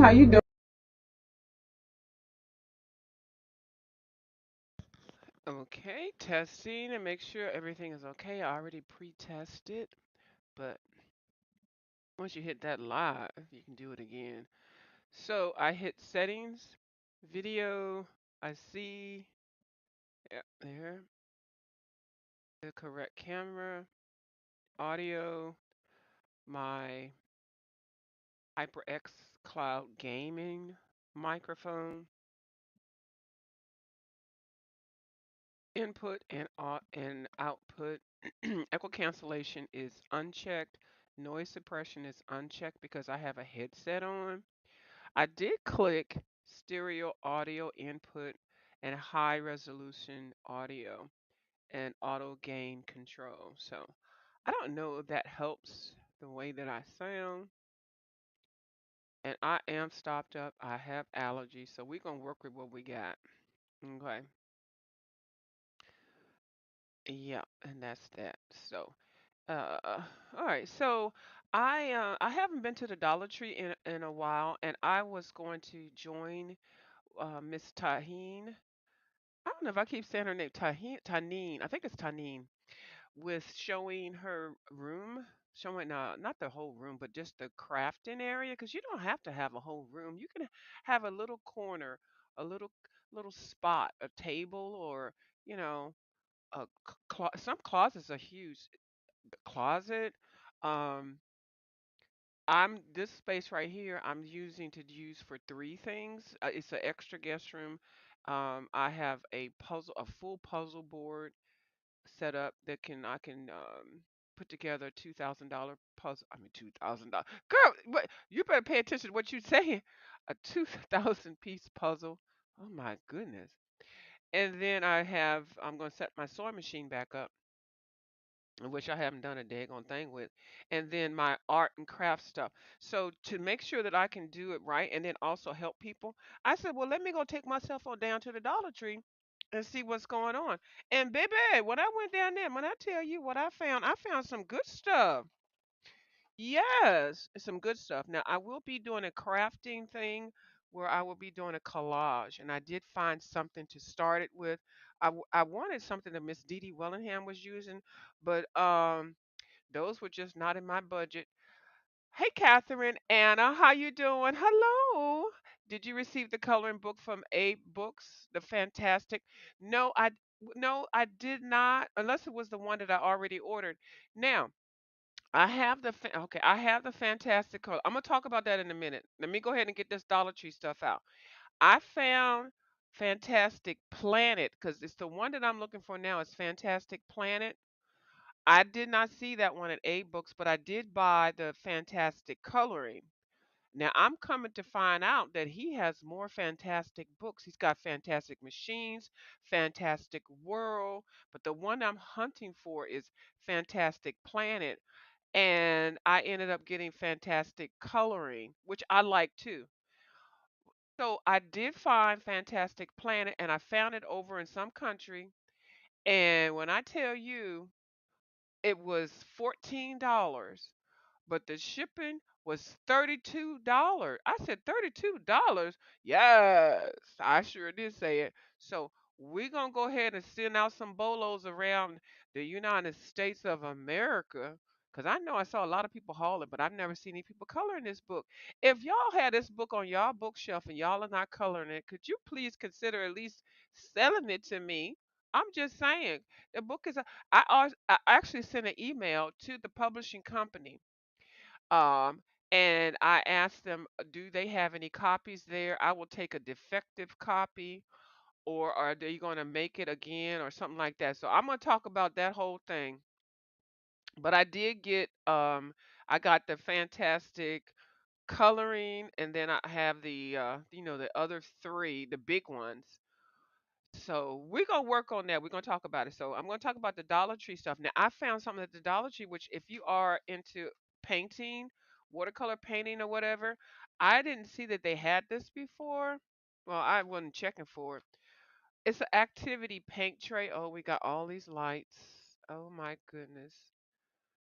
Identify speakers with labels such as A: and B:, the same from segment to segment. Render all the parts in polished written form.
A: How you doing?
B: Okay, testing and make sure everything is okay. I already pre-tested, but once you hit that live, you can do it again. So I hit settings, video, I see, yeah, there, the correct camera, audio, my HyperX Cloud Gaming microphone, input and output. Echo cancellation is unchecked. Noise suppression is unchecked because I have a headset on. I did click stereo audio input and high resolution audio and auto gain control. So I don't know if that helps the way that I sound. And I am stopped up. I have allergies. So we're going to work with what we got. Okay. Yeah. And that's that. So, uh, all right. So I haven't been to the Dollar Tree in a while, and I was going to join Miss Tahine. I don't know if I keep saying her name, Tanine. I think it's Tanine, with showing her room, showing not the whole room, but just the crafting area. Because you don't have to have a whole room. You can have a little corner, a little spot, a table, or you know, some closets are huge. Closet. Um, I'm this space right here. I'm using to use for three things. It's an extra guest room. I have a full puzzle board set up that can I can put together a $2,000 puzzle. I mean $2,000. Girl, what you better pay attention to what you're saying. A 2,000 piece puzzle. Oh my goodness. And then I'm gonna set my sewing machine back up, which I haven't done a daggone thing with, and then my art and craft stuff. So to make sure that I can do it right and then also help people, I said, well, let me go take my cell phone down to the Dollar Tree and see what's going on. And baby, when I went down there, when I tell you what I found some good stuff. Yes, some good stuff. Now, I will be doing a crafting thing where I will be doing a collage, and I did find something to start it with. I wanted something that Miss Dee Dee Wellingham was using, but those were just not in my budget. Hey, Catherine, Anna, how you doing? Hello. Did you receive the coloring book from Abe Books, the fantastic? No, no, I did not, unless it was the one that I already ordered. Now, I have the fantastic color. I'm gonna talk about that in a minute. Let me go ahead and get this Dollar Tree stuff out. I found Fantastic Planet because it's the one that I'm looking for now. Is Fantastic Planet. I did not see that one at A Books, but I did buy the Fantastic Coloring. Now I'm coming to find out that he has more fantastic books. He's got Fantastic Machines, Fantastic World, but the one I'm hunting for is Fantastic Planet. And I ended up getting Fantastic Coloring, which I like too. So I did find Fantastic Planet and I found it over in some country. And when I tell you it was $14, but the shipping was $32. I said $32? Yes, I sure did say it. So we're gonna go ahead and send out some bolos around the United States of America. Cause I know I saw a lot of people hauling, but I've never seen any people coloring this book. If y'all had this book on y'all bookshelf and y'all are not coloring it, could you please consider at least selling it to me? I'm just saying, the book is. I actually sent an email to the publishing company, um, and I asked them, do they have any copies there? I will take a defective copy, or are they going to make it again, or something like that. So I'm going to talk about that whole thing. But I did get, I got the fantastic coloring, and then I have the other three, the big ones. So we're gonna work on that. We're gonna talk about it. So I'm gonna talk about the Dollar Tree stuff. Now I found something at the Dollar Tree, which if you are into painting, watercolor painting or whatever, I didn't see that they had this before. Well, I wasn't checking for it. It's an activity paint tray. Oh, we got all these lights. Oh my goodness.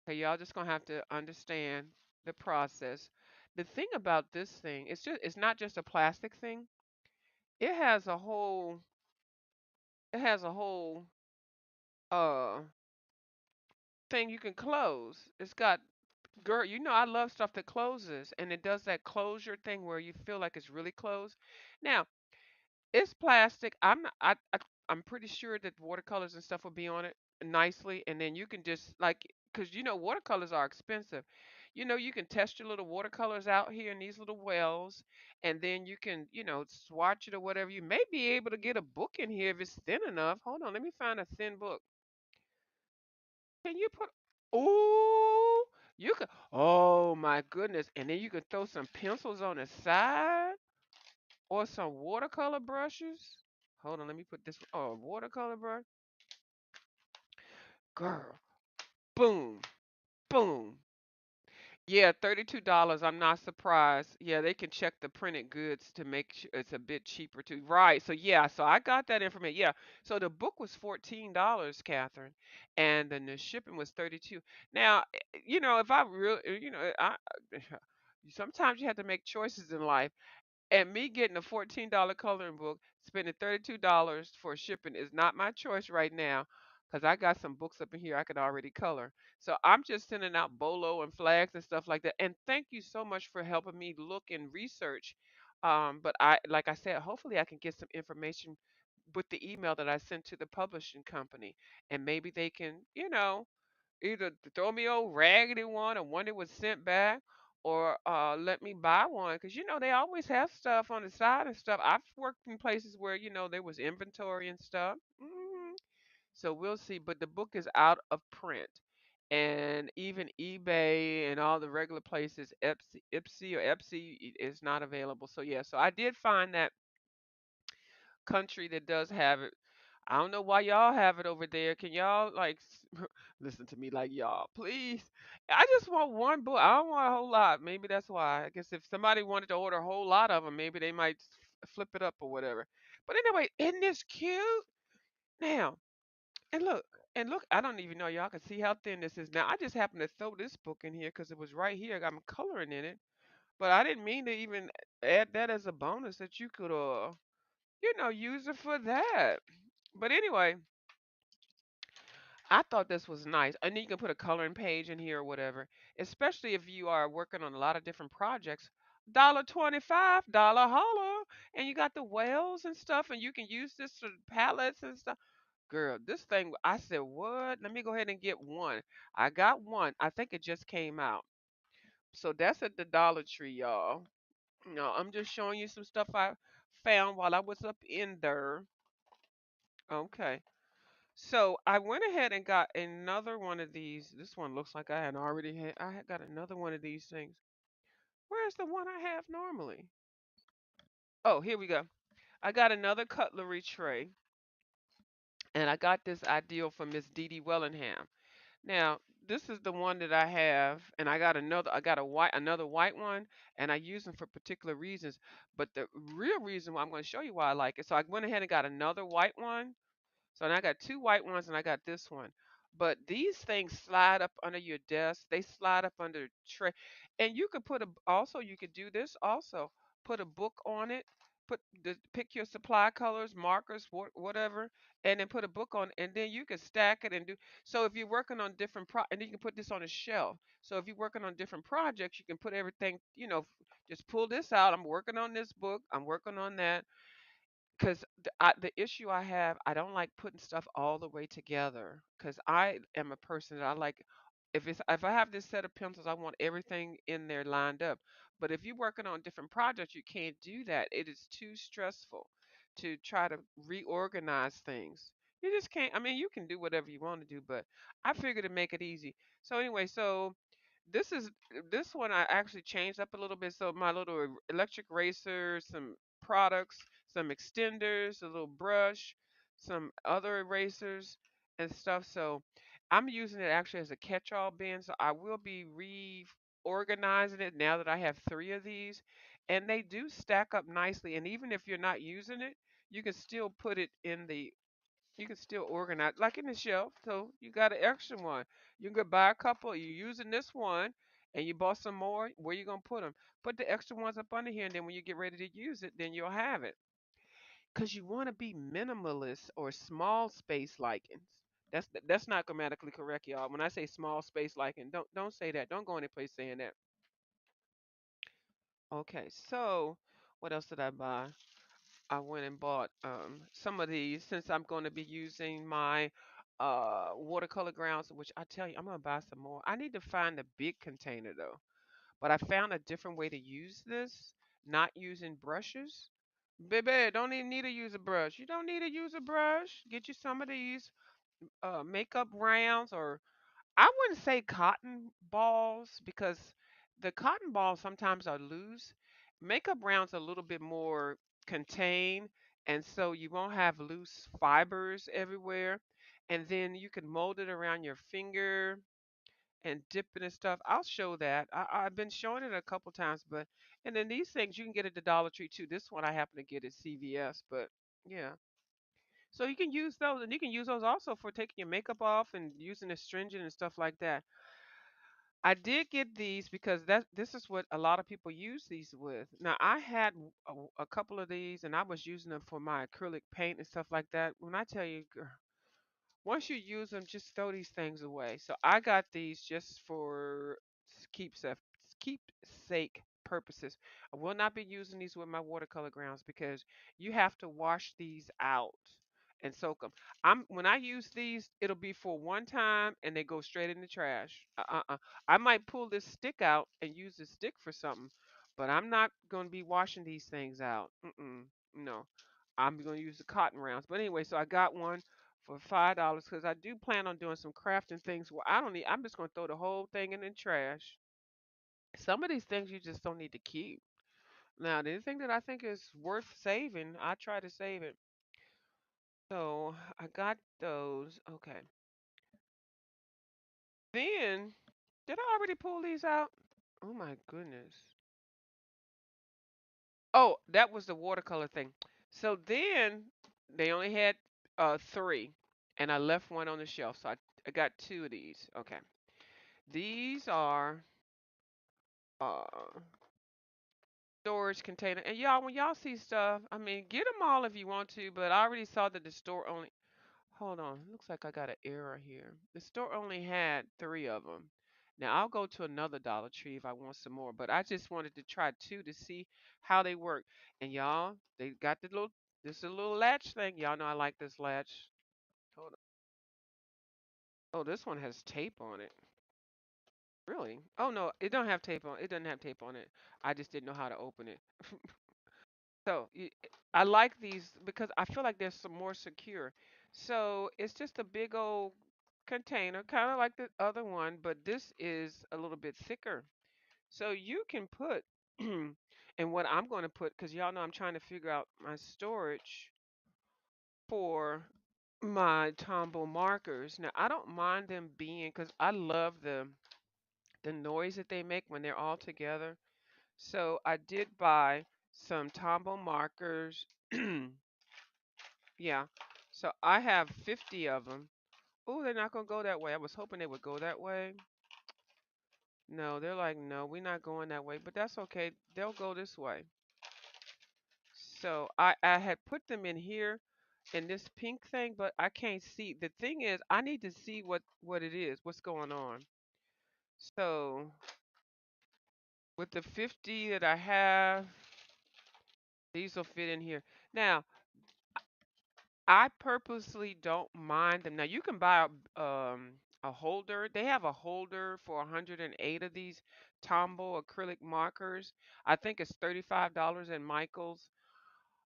B: So y'all just gonna have to understand the process. the thing about this thing, it's not just a plastic thing. It has a whole it has a whole uh thing you can close. It's got girl, you know I love stuff that closes and it does that closure thing where you feel like it's really closed. Now, it's plastic. I'm pretty sure that watercolors and stuff will be on it nicely, and then you can just like, cause you know watercolors are expensive. You know you can test your little watercolors out here in these little wells, and then you can swatch it or whatever. You may be able to get a book in here if it's thin enough. Hold on, let me find a thin book. Can you put? Ooh, you could. Oh my goodness! And then you could throw some pencils on the side or some watercolor brushes. Hold on, let me put this. Oh, watercolor brush. Girl, boom, boom. Yeah, $32. I'm not surprised. Yeah, they can check the printed goods to make sure it's a bit cheaper too. Right. So yeah, so I got that information. Yeah. So the book was $14, Catherine, and then the shipping was 32. Now, if I really, sometimes you have to make choices in life. And me getting a $14 coloring book, spending $32 for shipping is not my choice right now because I got some books up in here I could already color. So I'm just sending out bolo and flags and stuff like that. And thank you so much for helping me look and research. But like I said, hopefully I can get some information with the email that I sent to the publishing company, and maybe they can, either throw me a raggedy one or one that was sent back, or let me buy one because they always have stuff on the side and stuff. I've worked in places where there was inventory and stuff. So we'll see. But the book is out of print, and even eBay and all the regular places, Etsy is not available. So yeah, so I did find that country that does have it. I don't know why y'all have it over there. Can y'all like listen to me like y'all, please? I just want one book. I don't want a whole lot. Maybe that's why. I guess if somebody wanted to order a whole lot of them, maybe they might flip it up or whatever. But anyway, isn't this cute? Now, and look, I don't even know y'all can see how thin this is. Now, I just happened to throw this book in here because it was right here. I'm coloring in it, but I didn't mean to even add that as a bonus that you could use it for that. But anyway, I thought this was nice. And then you can put a coloring page in here or whatever, especially if you are working on a lot of different projects. $1.25, dollar holler, and you got the whales and stuff, and you can use this for palettes and stuff. Girl, this thing, I said, what? Let me go ahead and get one. I got one. I think it just came out. So that's at the Dollar Tree, y'all. No, I'm just showing you some stuff I found while I was up in there. Okay. So I went ahead and got another one of these. This one looks like I had already had. I had got another one of these things. Where's the one I have normally? Oh, here we go. I got another cutlery tray, and I got this ideal from Miss Dee Dee Wellingham. Now, this is the one that I have, and I got another. I got another white one, and I use them for particular reasons. But the real reason why I'm going to show you why I like it. So I went ahead and got another white one. So now I got two white ones and I got this one. But these things slide up under your desk. They slide up under the tray. And you could also you could do this also. Put a book on it. Pick your supply colors, markers, whatever, and then put a book on, and then you can stack it and do. So if you're working on and then you can put this on a shelf. So if you're working on different projects, you can put everything. Just pull this out. I'm working on this book. I'm working on that because the issue I have, I don't like putting stuff all the way together because I am a person that I like. If I have this set of pencils, I want everything in there lined up. But if you're working on different projects, you can't do that. It is too stressful to try to reorganize things. You just can't. I mean, you can do whatever you want to do, but I figured to make it easy. So anyway, this is this one I actually changed up a little bit. So my little electric eraser, some products, some extenders, a little brush, some other erasers and stuff. So I'm using it actually as a catch-all bin. So I will be reorganizing it now that I have three of these. And they do stack up nicely. And even if you're not using it, you can still put it in the you can still organize like in the shelf. So you got an extra one. You can buy a couple. You're using this one, and you bought some more, where you gonna put them? Put the extra ones up under here, and then when you get ready to use it, then you'll have it. Cause you want to be minimalist or small space likings. That's not grammatically correct, y'all. When I say small space liking, don't say that. Don't go any place saying that. Okay, so what else did I buy? I went and bought some of these since I'm going to be using my watercolor grounds, which I tell you, I'm gonna buy some more. I need to find a big container though. But I found a different way to use this, not using brushes. Baby, don't even need to use a brush. You don't need to use a brush. Get you some of these makeup rounds, or I wouldn't say cotton balls because the cotton balls sometimes are loose. Makeup rounds are a little bit more contained, and so you won't have loose fibers everywhere. And then you can mold it around your finger and dip it and stuff. I'll show that. I've been showing it a couple times, but and then these things you can get at the Dollar Tree too. This one I happen to get at CVS, but yeah. So you can use those, and you can use those also for taking your makeup off and using astringent and stuff like that. I did get these because this is what a lot of people use these with. Now I had a couple of these, and I was using them for my acrylic paint and stuff like that. When I tell you, girl, once you use them, just throw these things away. So I got these just for keepsake keepsake purposes. I will not be using these with my watercolor grounds because you have to wash these out and soak them. I'm when I use these, it'll be for one time and they go straight in the trash. I might pull this stick out and use the stick for something, but I'm not going to be washing these things out. No, I'm going to use the cotton rounds. But anyway, so I got one for $5 because I do plan on doing some crafting things where I don't need. I'm just gonna throw the whole thing in the trash. Some of these things you just don't need to keep. Now, anything that I think is worth saving, I try to save it. So I got those. Okay. Then, did I already pull these out? Oh my goodness. Oh, that was the watercolor thing. So then they only had three, and I left one on the shelf. So I got two of these. Okay. These are uh storage container. And y'all, when y'all see stuff, I mean, get them all if you want to, but I already saw that the store only. Hold on, looks like I got an error here. The store only had three of them. Now I'll go to another Dollar Tree if I want some more, but I just wanted to try two to see how they work. And y'all, they got the little, this is a little latch thing. Y'all know I like this latch. Hold on. Oh, this one has tape on it. Really? Oh no, it don't have tape on. It doesn't have tape on it. I just didn't know how to open it. So I like these because I feel like they're some more secure. So it's just a big old container, kind of like the other one, but this is a little bit thicker. So you can put, and what I'm going to put, because y'all know I'm trying to figure out my storage for my Tombow markers. Now I don't mind them being, because I love the noise that they make when they're all together. So I did buy some Tombow markers. Yeah. So I have 50 of them. Oh, they're not going to go that way. I was hoping they would go that way. No, they're like, no, we're not going that way. But that's okay. They'll go this way. So I had put them in here in this pink thing, but I can't see. The thing is, I need to see what it is, what's going on. So with the 50 that I have, these will fit in here. Now, I purposely don't mind them. Now you can buy a holder. They have a holder for 108 of these Tombow acrylic markers. I think it's $35 in Michaels.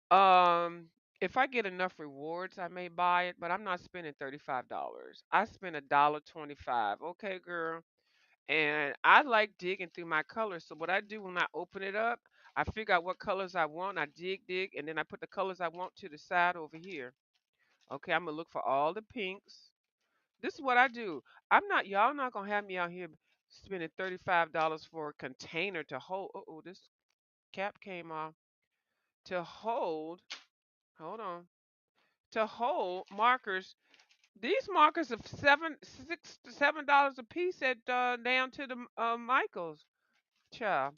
B: If I get enough rewards, I may buy it, but I'm not spending $35. I spend $1.25. Okay, girl. And I like digging through my colors. So what I do when I open it up, I figure out what colors I want. I dig, and then I put the colors I want to the side over here. Okay, I'm gonna look for all the pinks. This is what I do. I'm not y'all not gonna have me out here spending $35 for a container to hold. Oh, this cap came off. To hold, hold on. To hold markers These markers are $7 a piece at down to the Michaels. Child.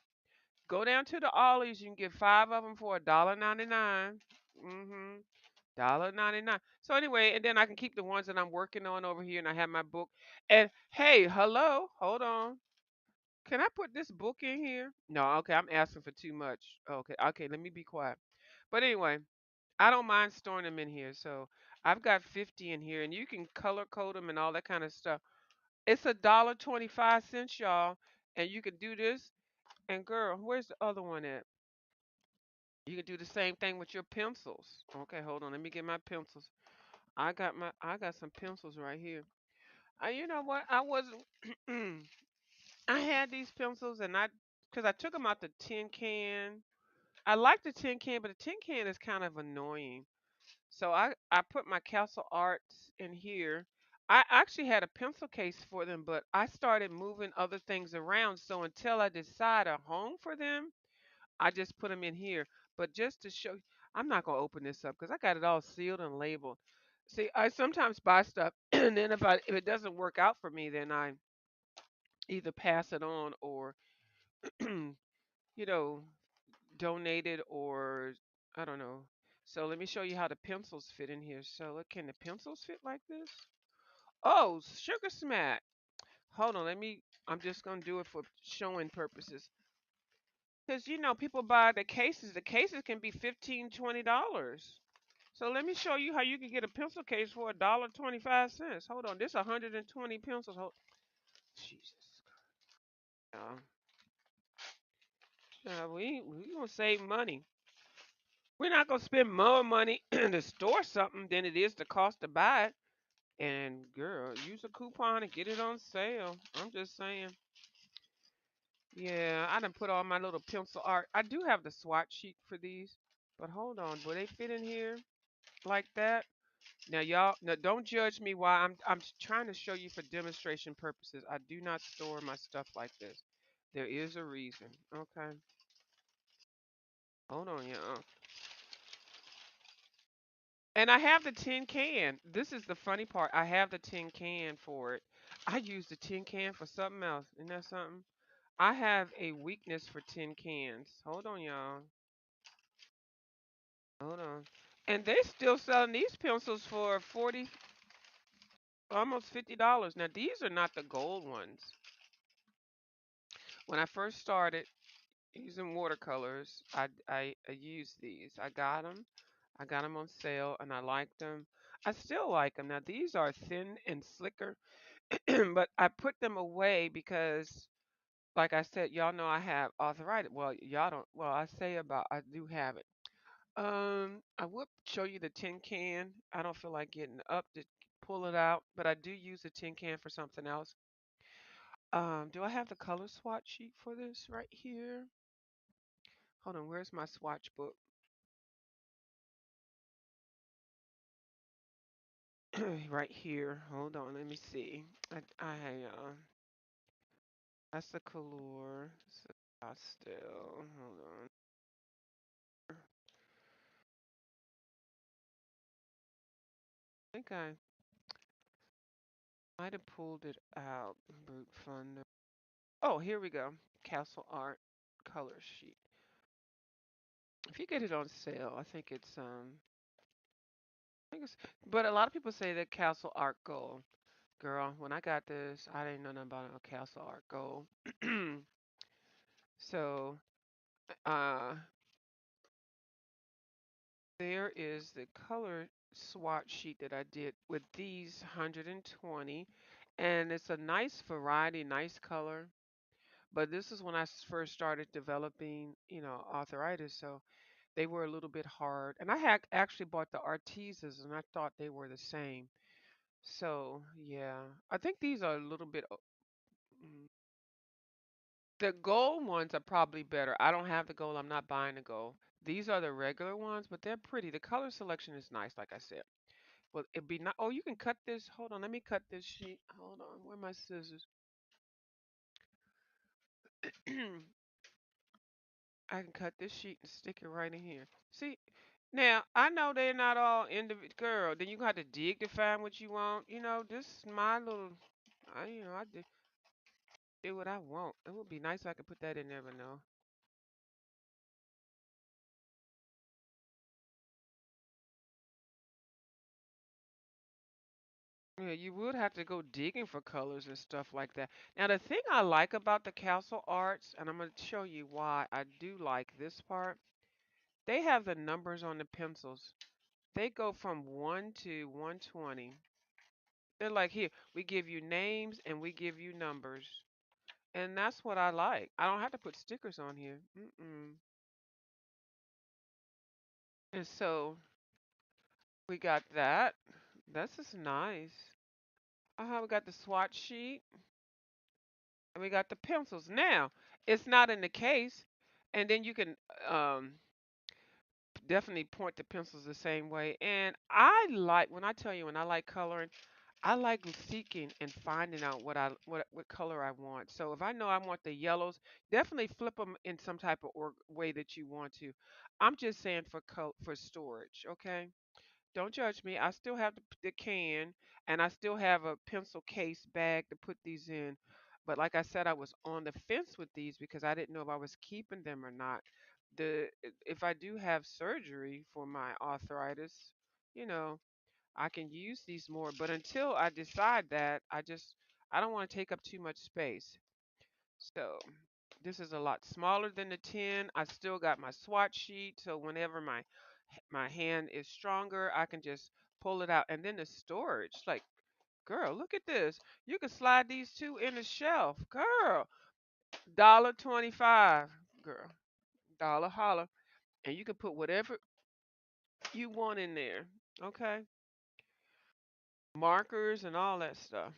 B: Go down to the Ollies. You can get five of them for $1.99. Mm-hmm. $1.99. So anyway, and then I can keep the ones that I'm working on over here, and I have my book. And hey, hello, hold on. Can I put this book in here? No, okay, I'm asking for too much. Okay, okay, let me be quiet. But anyway, I don't mind storing them in here. So I've got 50 in here, and you can color code them and all that kind of stuff. It's $1.25, y'all, and you can do this. And girl, where's the other one at? You can do the same thing with your pencils. Okay, hold on. Let me get my pencils. I got some pencils right here. You know what? I wasn't I had these pencils and cuz I took them out the tin can. I like the tin can, but the tin can is kind of annoying. So I put my Castle Arts in here. I actually had a pencil case for them, but I started moving other things around. So until I decide a home for them, I just put them in here. But just to show, I'm not gonna open this up because I got it all sealed and labeled. See, I sometimes buy stuff, and then if it doesn't work out for me, then I either pass it on or you know donate it or I don't know. So let me show you how the pencils fit in here. So can the pencils fit like this? Oh, sugar smack. Hold on, let me. I'm just gonna do it for showing purposes. Because people buy the cases. The cases can be $15, $20. So let me show you how you can get a pencil case for $1.25. Hold on, this 120 pencils. Jesus, we gonna save money. We're not gonna spend more money to store something than it is the cost to buy it. And girl, use a coupon and get it on sale. I'm just saying. Yeah, I done put all my little pencil art. I do have the swatch sheet for these, but hold on, will they fit in here like that? Now, y'all, now don't judge me why I'm trying to show you for demonstration purposes. I do not store my stuff like this. There is a reason. Okay. Hold on, y'all. And I have the tin can. This is the funny part. I have the tin can for it. I use the tin can for something else. Isn't that something? I have a weakness for tin cans. Hold on, y'all. Hold on. And they still selling these pencils for 40, almost $50. Now these are not the gold ones. When I first started using watercolors, I used these. I got them. I got them on sale and I liked them. I still like them. Now these are thin and slicker, but I put them away because like I said, y'all know I have arthritis. Well, y'all don't. Well, I do have it. I would show you the tin can. I don't feel like getting up to pull it out, but I do use the tin can for something else. Do I have the color swatch sheet for this right here? Hold on, where's my swatch book? Right here. Hold on, let me see. That's the color. It's a pastel. Hold on. I think I might have pulled it out. Brute Fun. Oh, here we go. Castle Art color sheet. If you get it on sale, I think it's, but a lot of people say that Castle Art Gold. Girl, when I got this, I didn't know nothing about a Castle Art Gold. So, uh, there is the color swatch sheet that I did with these 120, and it's a nice variety, nice color. But this is when I first started developing, arthritis, so they were a little bit hard. And I had actually bought the Artisas, and I thought they were the same. So, yeah, I think these are a little bit. Mm, the gold ones are probably better. I don't have the gold. I'm not buying the gold. These are the regular ones, but they're pretty. The color selection is nice, like I said. But it'd be not. Oh, you can cut this. Hold on, let me cut this sheet. Hold on, where are my scissors? I can cut this sheet and stick it right in here. See, Now, I know they're not all individual. Girl, then you got to dig to find what you want. This is my little. I do what I want. It would be nice if I could put that in there, but no. Yeah, you would have to go digging for colors and stuff like that. Now, the thing I like about the Castle Arts, and I'm going to show you why I do like this part, they have the numbers on the pencils. They go from 1 to 120. They're like, here, we give you names and we give you numbers. And that's what I like. I don't have to put stickers on here. Mm-mm. And so we got that. This is nice. We got the swatch sheet and we got the pencils. Now, it's not in the case. And then you can um, definitely point the pencils the same way. And I like, when I tell you, when I like coloring, I like seeking and finding out what color I want. So if I know I want the yellows, definitely flip them in some type of way that you want to. I'm just saying for storage, okay? Don't judge me. I still have the can and I still have a pencil case bag to put these in. But like I said, I was on the fence with these because I didn't know if I was keeping them or not. If I do have surgery for my arthritis, you know, I can use these more, but until I decide that, I don't want to take up too much space. So this is a lot smaller than the 10. I still got my swatch sheet, so whenever my hand is stronger, I can just pull it out. And then the storage, like, girl, look at this. You can slide these two in the shelf, girl. $1.25, girl. Dollar holler, and you can put whatever you want in there. Okay, markers and all that stuff.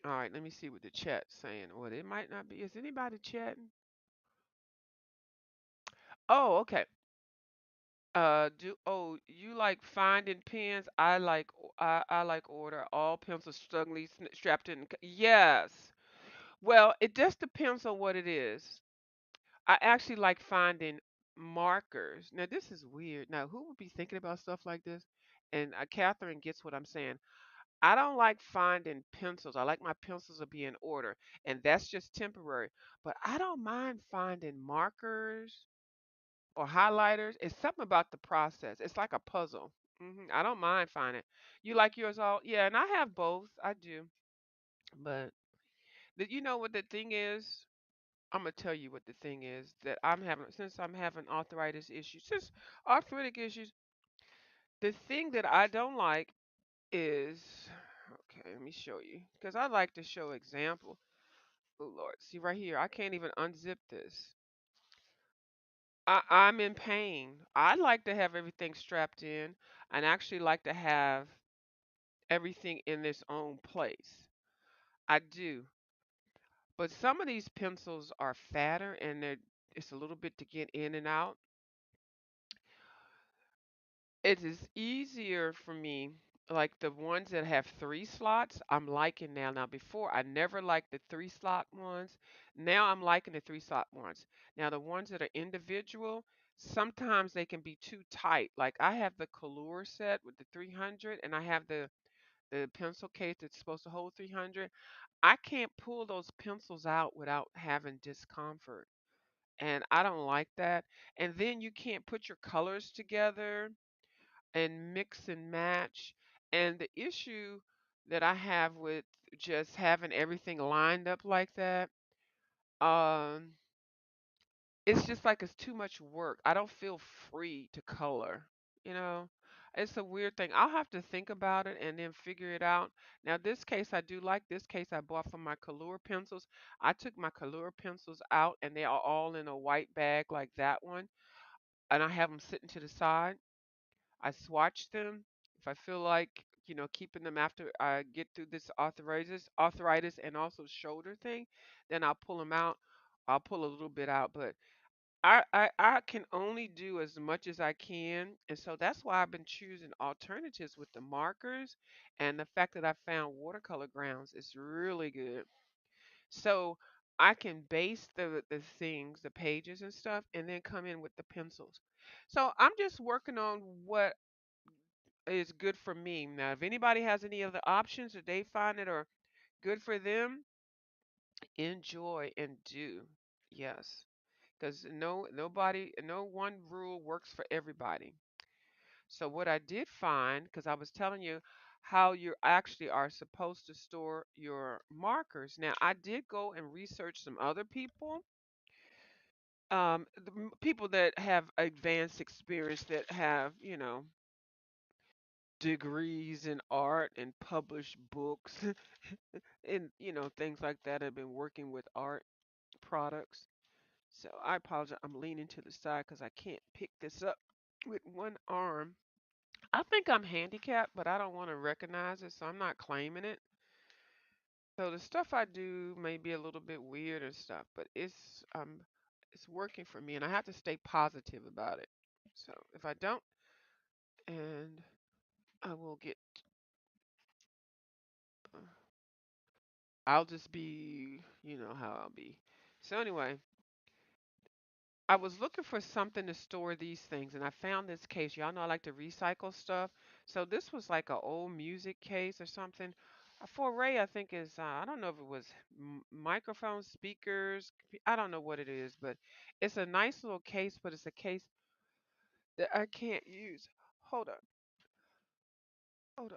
B: All right, let me see what the chat's saying. Well, it might not be. Is anybody chatting? Oh, okay. You like finding pens? I like order all pencils snugly strapped in. Yes. Well, it just depends on what it is. I actually like finding markers. Now, this is weird. Now, who would be thinking about stuff like this? And Catherine gets what I'm saying. I don't like finding pencils. I like my pencils to be in order, and that's just temporary. But I don't mind finding markers or highlighters. It's something about the process. It's like a puzzle. I don't mind finding. You like yours all? Yeah, and I have both. I do. But you know what the thing is? I'm gonna tell you what the thing is that I'm having arthritis issues, since arthritic issues. The thing that I don't like is, okay, let me show you because I like to show example. Oh Lord, see right here, I can't even unzip this. I'm in pain. I like to have everything strapped in and actually like to have everything in its own place. I do. But some of these pencils are fatter and it's a little bit to get in and out. It is easier for me, like the ones that have three slots, I'm liking now. Now, before I never liked the three slot ones. Now I'm liking the three slot ones. Now, the ones that are individual, sometimes they can be too tight. Like I have the Color set with the 300, and I have the pencil case that's supposed to hold 300. I can't pull those pencils out without having discomfort. And I don't like that. And then you can't put your colors together and mix and match. And the issue that I have with just having everything lined up like that, um, it's just like it's too much work. I don't feel free to color, you know? It's a weird thing. I'll have to think about it and then figure it out. Now, this case I do like. This case I bought from my Color pencils. I took my Color pencils out and they are all in a white bag like that one. And I have them sitting to the side. I swatch them. If I feel like, keeping them after I get through this arthritis and also shoulder thing, then I'll pull them out. I'll pull a little bit out, but I can only do as much as I can. And so that's why I've been choosing alternatives with the markers, and the fact that I found watercolor grounds is really good. So I can base the things, the pages and stuff, and then come in with the pencils. So I'm just working on what is good for me. Now, if anybody has any other options or they find it are good for them, enjoy and do. Yes. Because no one rule works for everybody. So what I did find, because I was telling you how you actually are supposed to store your markers. Now I did go and research some other people, people that have advanced experience that have, degrees in art and published books and things like that. Have been working with art products. So I apologize. I'm leaning to the side because I can't pick this up with one arm. I think I'm handicapped, but I don't want to recognize it, so I'm not claiming it. So the stuff I do may be a little bit weird and stuff, but it's working for me, and I have to stay positive about it. So if I don't, and I will get, uh, I'll just be, how I'll be. So anyway, I was looking for something to store these things, and I found this case. Y'all know I like to recycle stuff. So this was like an old music case or something. For Ray, I think is I don't know if it was microphones, speakers. I don't know what it is, but it's a nice little case. But it's a case that I can't use. Hold on, hold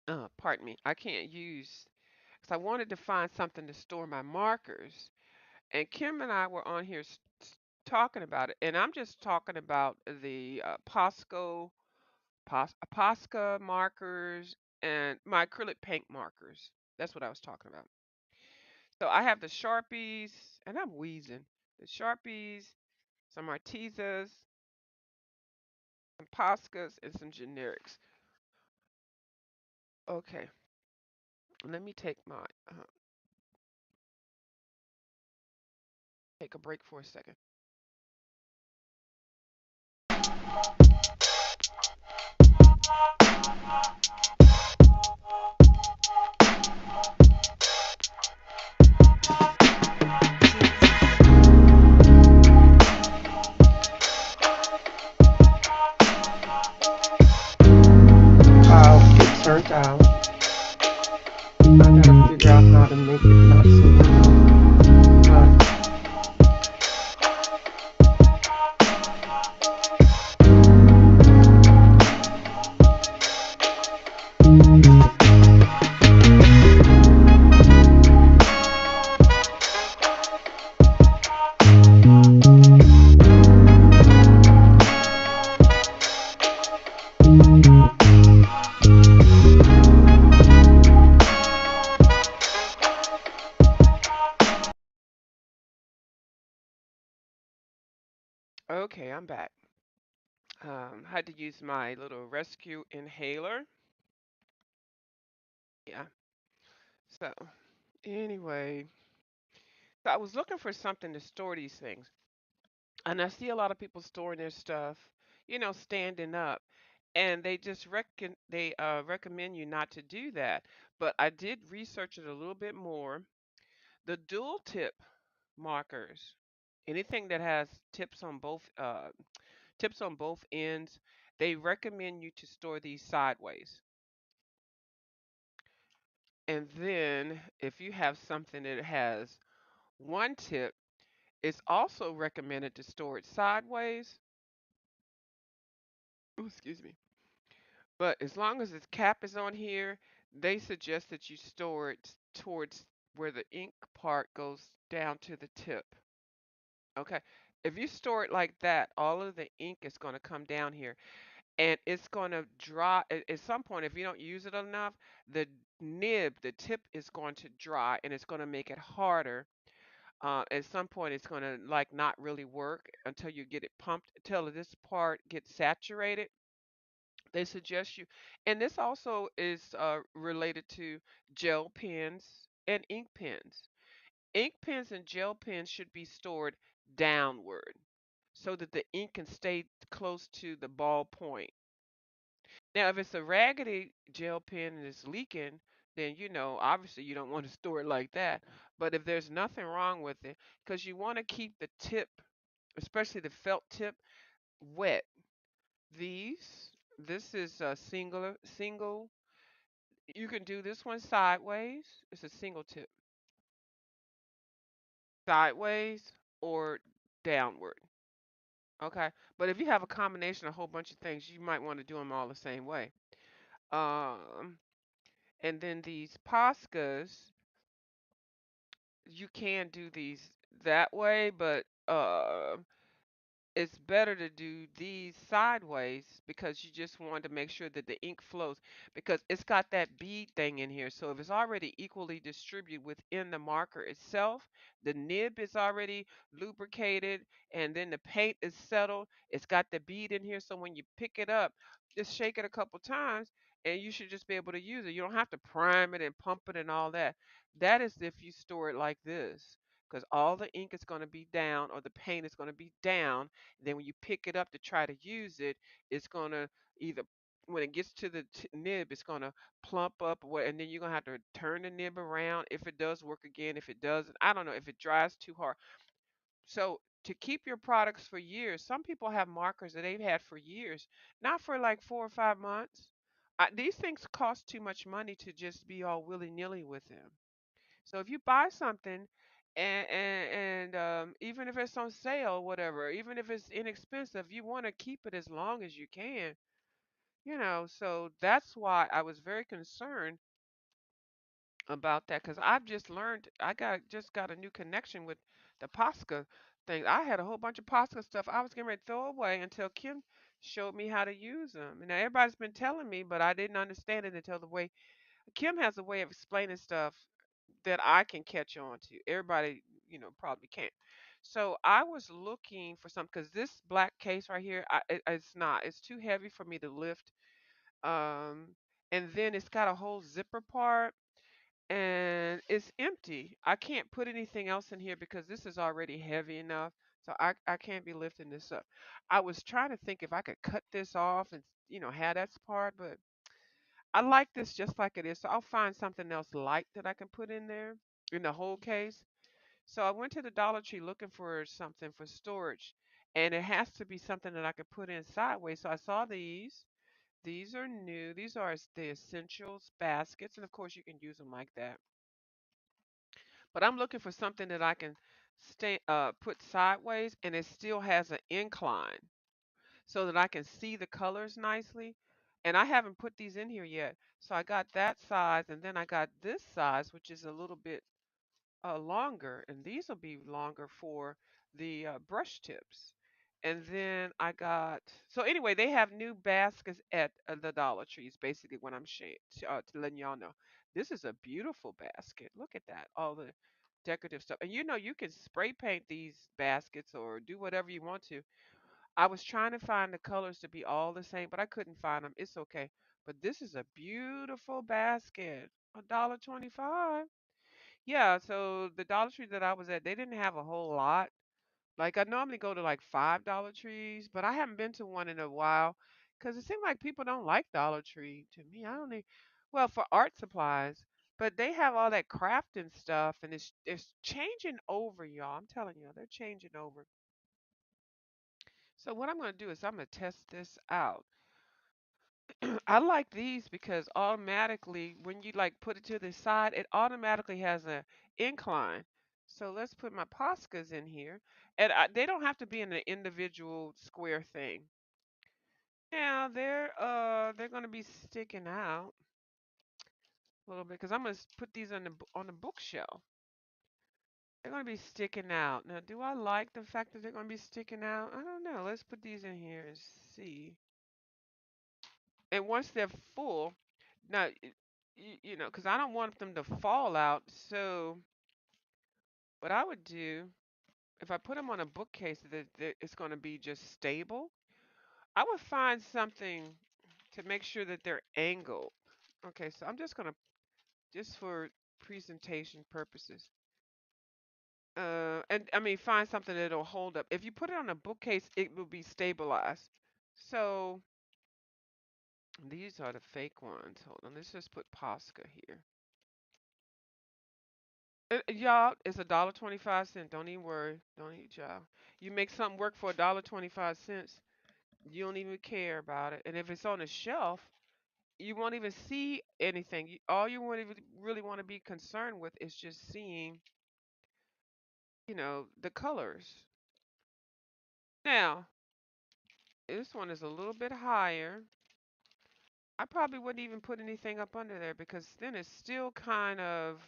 B: on. Pardon me. I can't use because I wanted to find something to store my markers. And Kim and I were on here talking about it, and I'm just talking about the Posca markers and my acrylic paint markers. That's what I was talking about. So I have the Sharpies, and I'm wheezing. The Sharpies, some Artezas, some Poscas, and some generics. Okay, let me take a break for a second. How it turned out. I gotta figure out how to make it not so loud. Okay, I'm back. Had to use my little rescue inhaler. Yeah. So anyway, so I was looking for something to store these things, and I see a lot of people storing their stuff, standing up, and they recommend you not to do that. But I did research it a little bit more. The dual tip markers, anything that has tips on both ends, they recommend you to store these sideways. And then if you have something that has one tip, it's also recommended to store it sideways. Ooh, excuse me. But as long as its cap is on here, they suggest that you store it towards where the ink part goes down to the tip. Okay. If you store it like that, all of the ink is going to come down here and it's going to dry. At some point, if you don't use it enough, the the tip is going to dry and it's going to make it harder. At some point, it's going to like not really work until you get it pumped, until this part gets saturated. They suggest you, and this also is related to gel pens and ink pens. Ink pens and gel pens should be stored downward so that the ink can stay close to the ball point. Now, if it's a raggedy gel pen and it's leaking, then obviously you don't want to store it like that. But if there's nothing wrong with it, because you want to keep the tip, especially the felt tip, wet. This is a single. You can do this one sideways. It's a single tip, sideways or downward. Okay, but if you have a combination of a whole bunch of things, you might want to do them all the same way. Um, and then these Poscas, you can do these that way, but it's better to do these sideways because you just want to make sure that the ink flows because it's got that bead thing in here. So if it's already equally distributed within the marker itself, the nib is already lubricated and then the paint is settled. It's got the bead in here. So when you pick it up, just shake it a couple times and you should just be able to use it. You don't have to prime it and pump it and all that. That is if you store it like this because all the ink is going to be down or the paint is going to be down. Then when you pick it up to try to use it, it's gonna either when it gets to the nib, it's gonna plump up, and then you're gonna have to turn the nib around if it does work again. If it doesn't, I don't know. If it dries too hard, so to keep your products for years, some people have markers that they've had for years, not for like 4 or 5 months. These things cost too much money to just be all willy nilly with them. So if you buy something and even if it's on sale or whatever, even if it's inexpensive, you want to keep it as long as you can, So that's why I was very concerned about that because I've just learned I just got a new connection with the Posca thing. I had a whole bunch of Posca stuff I was getting ready to throw away until Kim showed me how to use them. And now everybody's been telling me, but I didn't understand it until the way Kim has a way of explaining stuff that I can catch on to. Everybody, probably can't. So I was looking for something because this black case right here, it's not. It's too heavy for me to lift. Um, and then it's got a whole zipper part, and it's empty. I can't put anything else in here because this is already heavy enough. So I can't be lifting this up. I was trying to think if I could cut this off and have that part, but I like this just like it is. So I'll find something else light that I can put in there in the whole case. So I went to the Dollar Tree looking for something for storage, and it has to be something that I could put in sideways. So I saw these. These are new. These are the essentials baskets, and of course you can use them like that. But I'm looking for something that I can put sideways, and it still has an incline, so that I can see the colors nicely. And I haven't put these in here yet. So I got that size, and then I got this size, which is a little bit longer, and these will be longer for the brush tips. And then I got so anyway, they have new baskets at the Dollar Trees. Basically, what I'm to letting y'all know, this is a beautiful basket. Look at that, all the decorative stuff, and you can spray paint these baskets or do whatever you want to. I was trying to find the colors to be all the same, but I couldn't find them. It's okay. But this is a beautiful basket. $1.25. Yeah, so the Dollar Tree that I was at, they didn't have a whole lot. Like I normally go to like $5 trees, but I haven't been to one in a while because it seems like people don't like Dollar Tree. To me, I don't need, well, for art supplies, but they have all that crafting stuff, and it's changing over, y'all. I'm telling you, they're changing over. So what I'm going to do is I'm going to test this out. I like these because automatically, when you like put it to the side, it automatically has an incline. So let's put my Poscas in here, and they don't have to be in an individual square thing. Now they're gonna be sticking out a little bit because I'm gonna put these on the bookshelf. They're gonna be sticking out. Now, do I like the fact that they're gonna be sticking out? I don't know. Let's put these in here and see. And once they're full, now, because I don't want them to fall out. So what I would do, if I put them on a bookcase that it's going to be just stable, I would find something to make sure that they're angled. Okay, so I'm just going to, just for presentation purposes, and I mean, find something that'll hold up. If you put it on a bookcase, it will be stabilized. So These are the fake ones. Hold on, let's just put Posca here. Y'all, it's $1.25. Don't even worry. Don't even, y'all. You make something work for $1.25. You don't even care about it. And if it's on the shelf, you won't even see anything. All you want to really want to be concerned with is just seeing, the colors. Now, this one is a little bit higher. I probably wouldn't even put anything up under there because then it's still kind of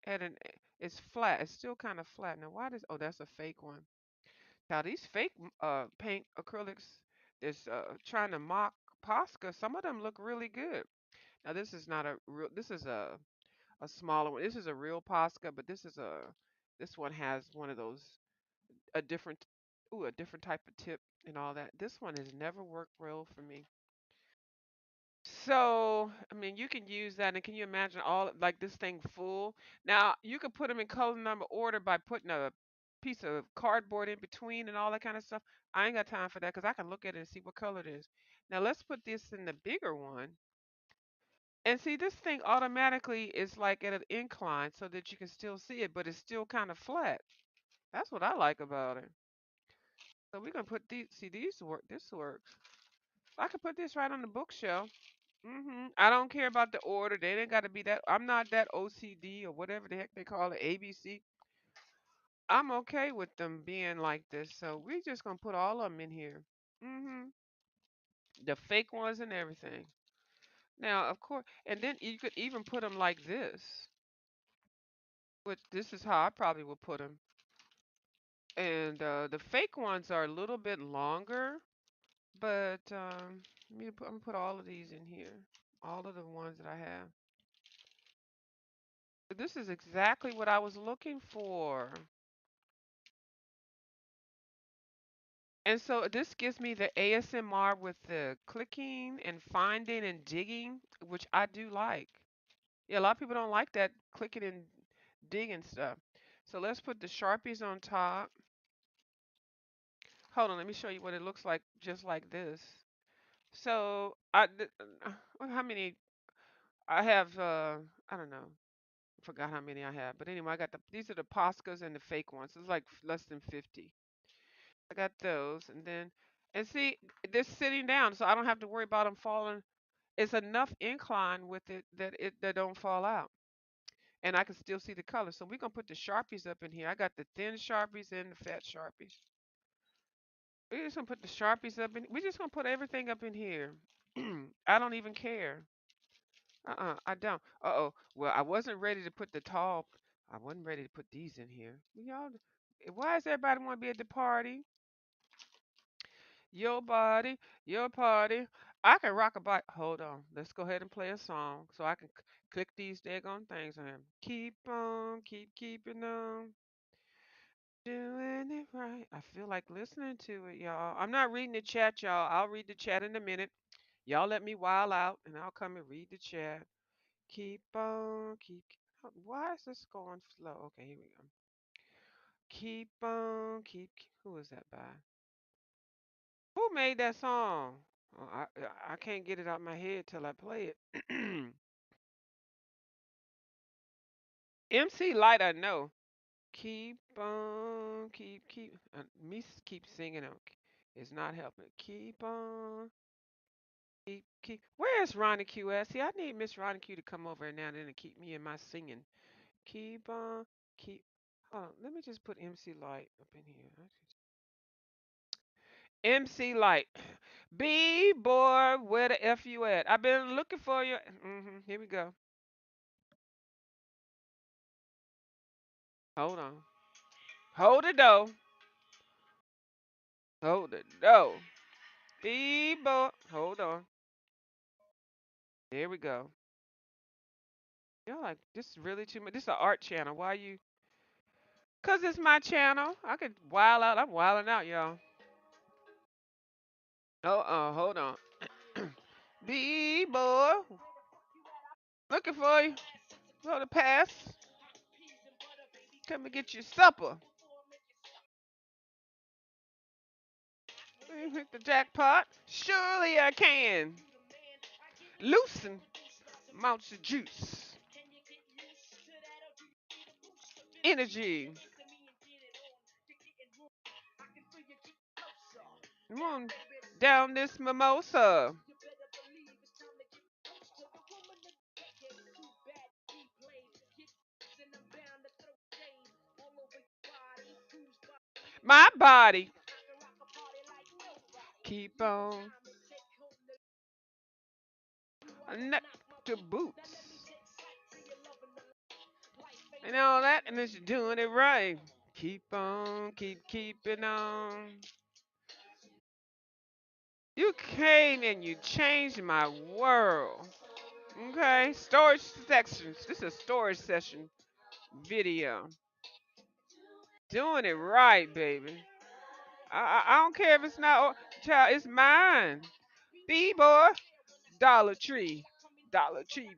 B: at an it's flat. It's still kind of flat. Now, why does oh that's a fake one. Now these fake paint acrylics is trying to mock Posca. Some of them look really good. Now this is not a real. This is a smaller one. This is a real Posca, but this one has one of those a different a different type of tip and all that. This one has never worked well for me. So, I mean, you can use that, and can you imagine all like this thing full? Now, you could put them in color number order by putting a piece of cardboard in between and all that kind of stuff. I ain't got time for that because I can look at it and see what color it is. Now, let's put this in the bigger one. And see, this thing automatically is like at an incline so that you can still see it, but it's still kind of flat. That's what I like about it. So we're gonna put these. See, these work. This works. I could put this right on the bookshelf. I don't care about the order. They didn't got to be that. I'm not that OCD or whatever the heck they call it, ABC. I'm okay with them being like this. So we're just gonna put all of them in here. hmm The fake ones and everything. Now, of course, and then you could even put them like this. Which this is how I probably would put them. And the fake ones are a little bit longer, but I'm gonna put all of these in here. All of the ones that I have. This is exactly what I was looking for. And so this gives me the ASMR with the clicking and finding and digging, which I do like. Yeah, a lot of people don't like that clicking and digging stuff. So let's put the Sharpies on top. Hold on, let me show you what it looks like just like this. So how many I have I don't know. I forgot how many I have. But anyway, I got these are the Poscas and the fake ones. It's like less than 50. I got those, and see, they're sitting down, so I don't have to worry about them falling. It's enough incline with it that they don't fall out, and I can still see the color. So we're gonna put the Sharpies up in here. I got the thin Sharpies and the fat Sharpies. We're just gonna put the Sharpies up in. We're just gonna put everything up in here. I don't even care. I don't. Uh-oh. Well, I wasn't ready to put the tall. I wasn't ready to put these in here. Y'all, why does everybody want to be at the party? Your body, your party. I can rock a bike. Hold on. Let's go ahead and play a song so I can click these daggone things on him. Keep on, keeping on. Doing it right. I feel like listening to it, y'all. I'm not reading the chat, y'all. I'll read the chat in a minute. Y'all let me while out and I'll come and read the chat. Keep on, Why is this going slow? Okay, here we go. Keep on, Who is that by? Who made that song? Oh, I can't get it out my head till I play it. MC Light, I know. Keep on, me keep singing it. It's not helping. Keep on, keep. Where's Ronnie Q at? See, I need Miss Ronnie Q to come over now and then and keep me in my singing. Keep on, keep. Hold on, let me just put MC Light up in here. MC Light. B boy, where the F you at? I've been looking for you. Here we go. Hold on. Hold it though. Hold it though. B boy. Hold on. There we go. You're like, this is really too much. This is an art channel. Why you? Cause it's my channel. I could wild out. I'm wilding out, y'all. Hold on. B boy. Looking for you. Go to pass. Come and get your supper. You hit the jackpot. Surely I can. Loosen amounts of juice, energy. Come on, down this mimosa. My body. Keep on. Neck to boots. And all that, and it's doing it right. Keep on, keeping on. You came and you changed my world. Okay, storage sections. This is a storage session video. Doing it right, baby. I don't care if it's not, child, it's mine. B-boy, Dollar Tree. Dollar Tree,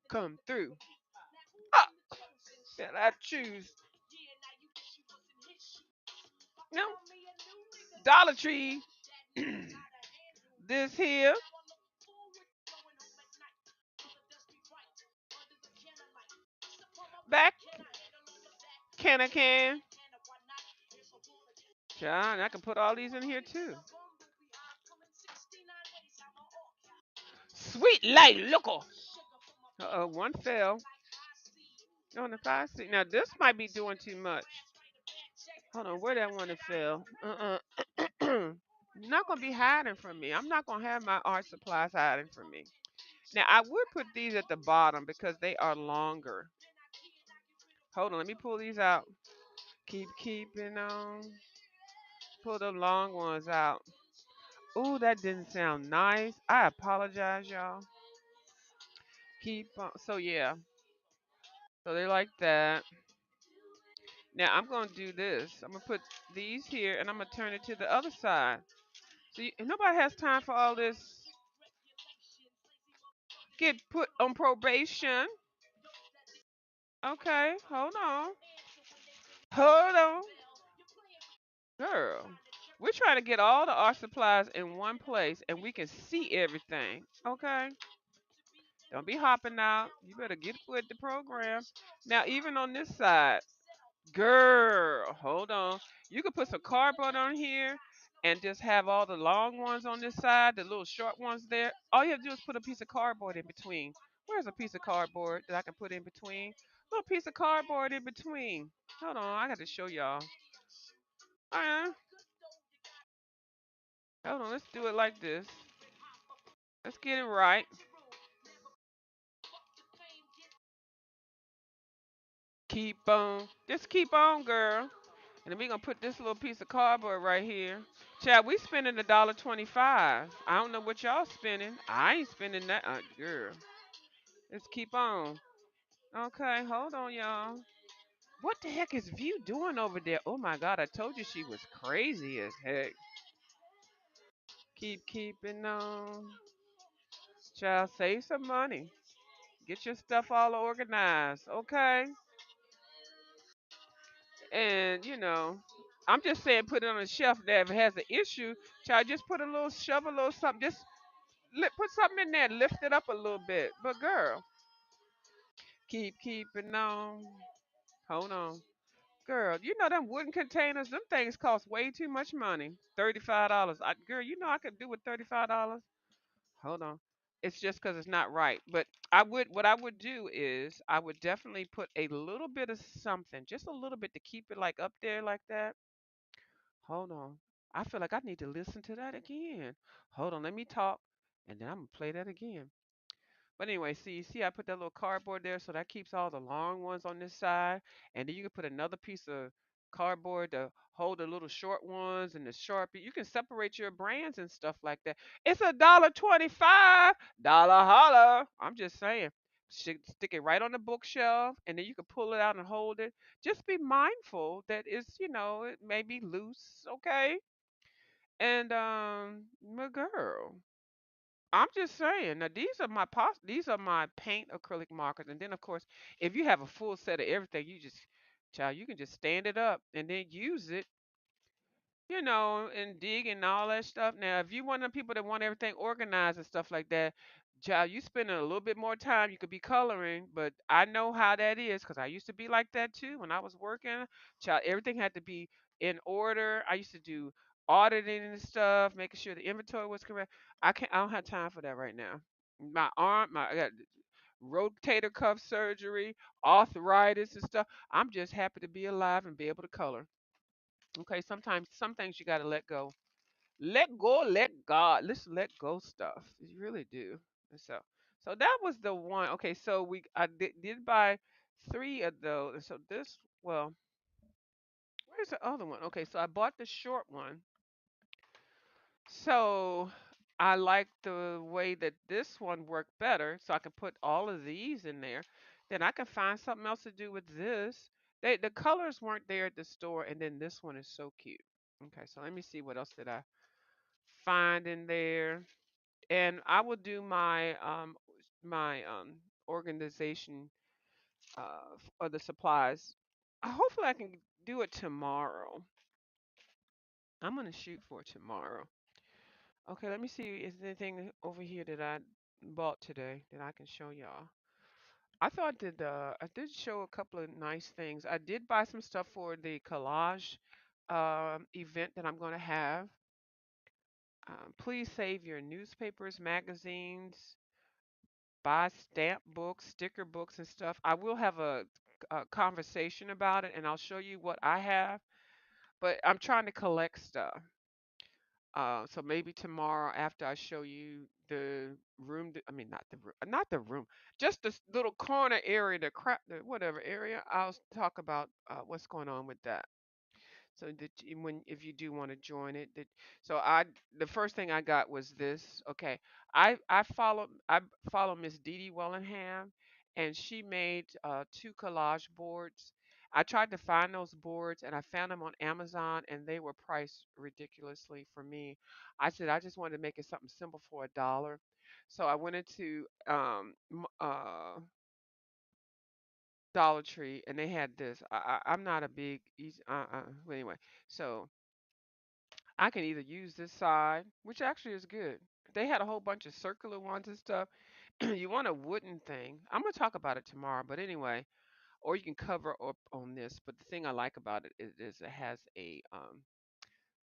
B: come through. Ah, shall I choose? No, Dollar Tree. This here, back can of can. John, I can put all these in here too. Sweet light, local. Uh-oh, one fell on the 5 seat. Now this might be doing too much. Hold on, where that one that fell? You're not gonna be hiding from me. I'm not gonna have my art supplies hiding from me. Now I would put these at the bottom because they are longer. Hold on, let me pull these out. Keep keeping on. Pull the long ones out. Ooh, that didn't sound nice. I apologize, y'all. Keep on. So yeah. So they're like that. Now I'm gonna do this. I'm gonna put these here, and I'm gonna turn it to the other side. So nobody has time for all this. Get put on probation. Okay, hold on. Hold on. Girl, we're trying to get all the art supplies in one place and we can see everything. Okay? Don't be hopping out. You better get with the program. Now, even on this side, girl, hold on. You could put some cardboard on here and just have all the long ones on this side, the little short ones there. All you have to do is put a piece of cardboard in between. Where's a piece of cardboard that I can put in between? Little piece of cardboard in between. Hold on, I got to show y'all. Hold on, let's do it like this. Let's get it right. Keep on. Just keep on, girl. And then we're gonna put this little piece of cardboard right here. Chad, we spending $1.25. I don't know what y'all spending. I ain't spending that, girl. Let's keep on. Okay, hold on, y'all. What the heck is View doing over there? Oh my God, I told you she was crazy as heck. Keep keeping on. Child, save some money. Get your stuff all organized, okay? And I'm just saying, put it on a shelf that if it has an issue, child, just put a little shove a little something, just put something in there, lift it up a little bit. But girl, keep keeping on. Hold on, girl. You know them wooden containers? Them things cost way too much money. $35. Girl, you know I could do with $35. Hold on. It's just because it's not right. But what I would do is, I would definitely put a little bit of something, just a little bit to keep it like up there like that. Hold on. I feel like I need to listen to that again. Hold on, let me talk, and then I'm gonna play that again. But anyway, see, you see, I put that little cardboard there, so that keeps all the long ones on this side, and then you can put another piece of cardboard to hold the little short ones and the sharpie. You can separate your brands and stuff like that. It's $1.25. Dollar holla. I'm just saying. Stick it right on the bookshelf, and then you can pull it out and hold it. Just be mindful that it may be loose, okay? And my girl. I'm just saying. Now these are my paint acrylic markers, and then of course, if you have a full set of everything, child, you can just stand it up and then use it, and dig and all that stuff. Now, if you one of the people that want everything organized and stuff like that, Child, you spending a little bit more time, you could be coloring, but I know how that is because I used to be like that too when I was working. Child, everything had to be in order. I used to do auditing and stuff, making sure the inventory was correct. I don't have time for that right now. I got rotator cuff surgery, arthritis and stuff. I'm just happy to be alive and be able to color. Okay, sometimes some things you got to let go. Let go, let God. Let's let go stuff. You really do. And so that was the one. Okay, so I did buy three of those. And so this, well, where's the other one? Okay, so I bought the short one. So I like the way that this one worked better. So I can put all of these in there. Then I can find something else to do with this. The colors weren't there at the store, and then this one is so cute. Okay, so let me see what else did I find in there. And I will do my organization of the supplies. Hopefully, I can do it tomorrow. I'm gonna shoot for tomorrow. Okay, let me see. Is there anything over here that I bought today that I can show y'all? I thought that I did show a couple of nice things. I did buy some stuff for the collage event that I'm gonna have. Please save your newspapers, magazines, buy stamp books, sticker books, and stuff. I will have a conversation about it, and I'll show you what I have. But I'm trying to collect stuff. So maybe tomorrow after I show you the room, I mean not the room, just this little corner area, the whatever area. I'll talk about what's going on with that. So that when if you do want to join it, so the first thing I got was this. Okay, I follow Miss Dee Dee Wellingham, and she made two collage boards. I tried to find those boards, and I found them on Amazon, and they were priced ridiculously for me. I said I just wanted to make it something simple for $1, so I went into Dollar Tree, and they had this. I'm not a big easy. Well, anyway, so I can either use this side, which actually is good. They had a whole bunch of circular ones and stuff. You want a wooden thing. I'm gonna talk about it tomorrow, but anyway, or you can cover up on this. But the thing I like about it is it has a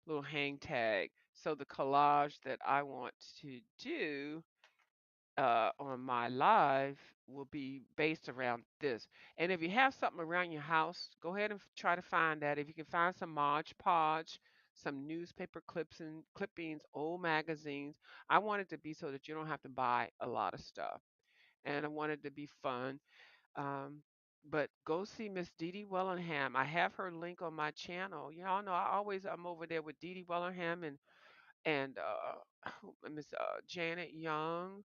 B: little hang tag. So the collage that I want to do on my live will be based around this. And if you have something around your house, go ahead and try to find that. If you can find some Mod Podge, some newspaper clips and clippings, old magazines, I want it to be so that you don't have to buy a lot of stuff. And I want it to be fun. Um, but go see Miss Dee Dee Wellingham. I have her link on my channel. Y'all know I'm over there with Dee Dee Wellingham and Miss Janet Young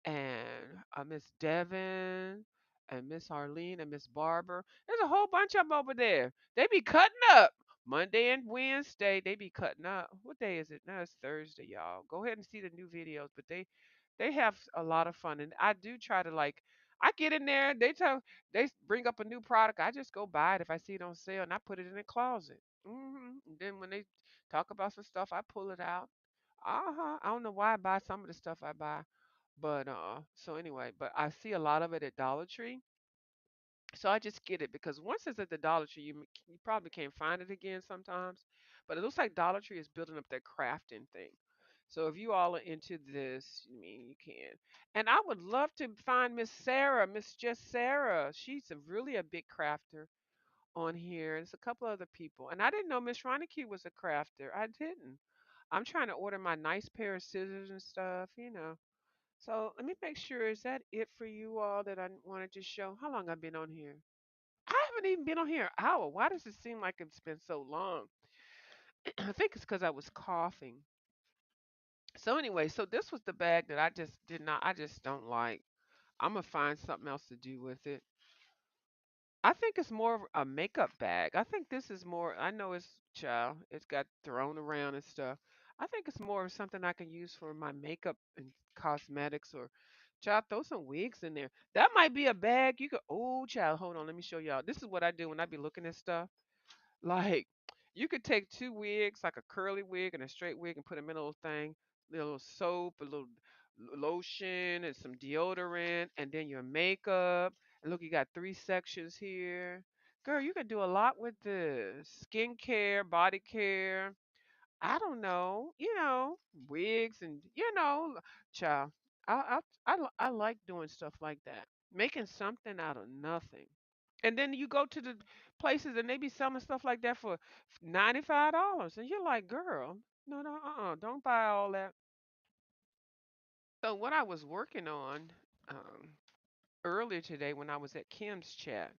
B: and Miss Devon and Miss Arlene and Miss Barber. There's a whole bunch of them over there. They be cutting up. Monday and Wednesday, they be cutting up. What day is it? No, it's Thursday, y'all. Go ahead and see the new videos, but they have a lot of fun, and I do try to like. I get in there. They bring up a new product. I just go buy it if I see it on sale, and I put it in the closet. And then when they talk about some stuff, I pull it out. I don't know why I buy some of the stuff I buy. But so anyway, but I see a lot of it at Dollar Tree. So I just get it because once it's at the Dollar Tree, you probably can't find it again sometimes. But it looks like Dollar Tree is building up their crafting thing. So if you all are into this, I mean, you can. And I would love to find Miss Sarah, Miss Just Sarah. She's really a big crafter on here. There's a couple other people. And I didn't know Miss Ronique was a crafter. I didn't. I'm trying to order my nice pair of scissors and stuff. So let me make sure, is that it for you all that I wanted to show? How long I've been on here? I haven't even been on here an hour. Why does it seem like it's been so long? I think it's because I was coughing. So anyway, so this was the bag that I just don't like. I'm gonna find something else to do with it. I think it's more of a makeup bag. I think this is more, I know it's got thrown around and stuff. I think it's more of something I can use for my makeup and cosmetics or child, throw some wigs in there. That might be a bag you could, oh, child, hold on, let me show y'all. This is what I do when I be looking at stuff. Like, you could take two wigs, like a curly wig and a straight wig, and put them in a little thing, a little soap, a little. lotion and some deodorant, and then your makeup. And look, you got three sections here. Girl, you can do a lot with this. Skincare, body care. I don't know, wigs and child. I like doing stuff like that, making something out of nothing. And then you go to the places and they be selling stuff like that for $95, and you're like, girl, no, no, don't buy all that. So what I was working on earlier today when I was at Kim's chat.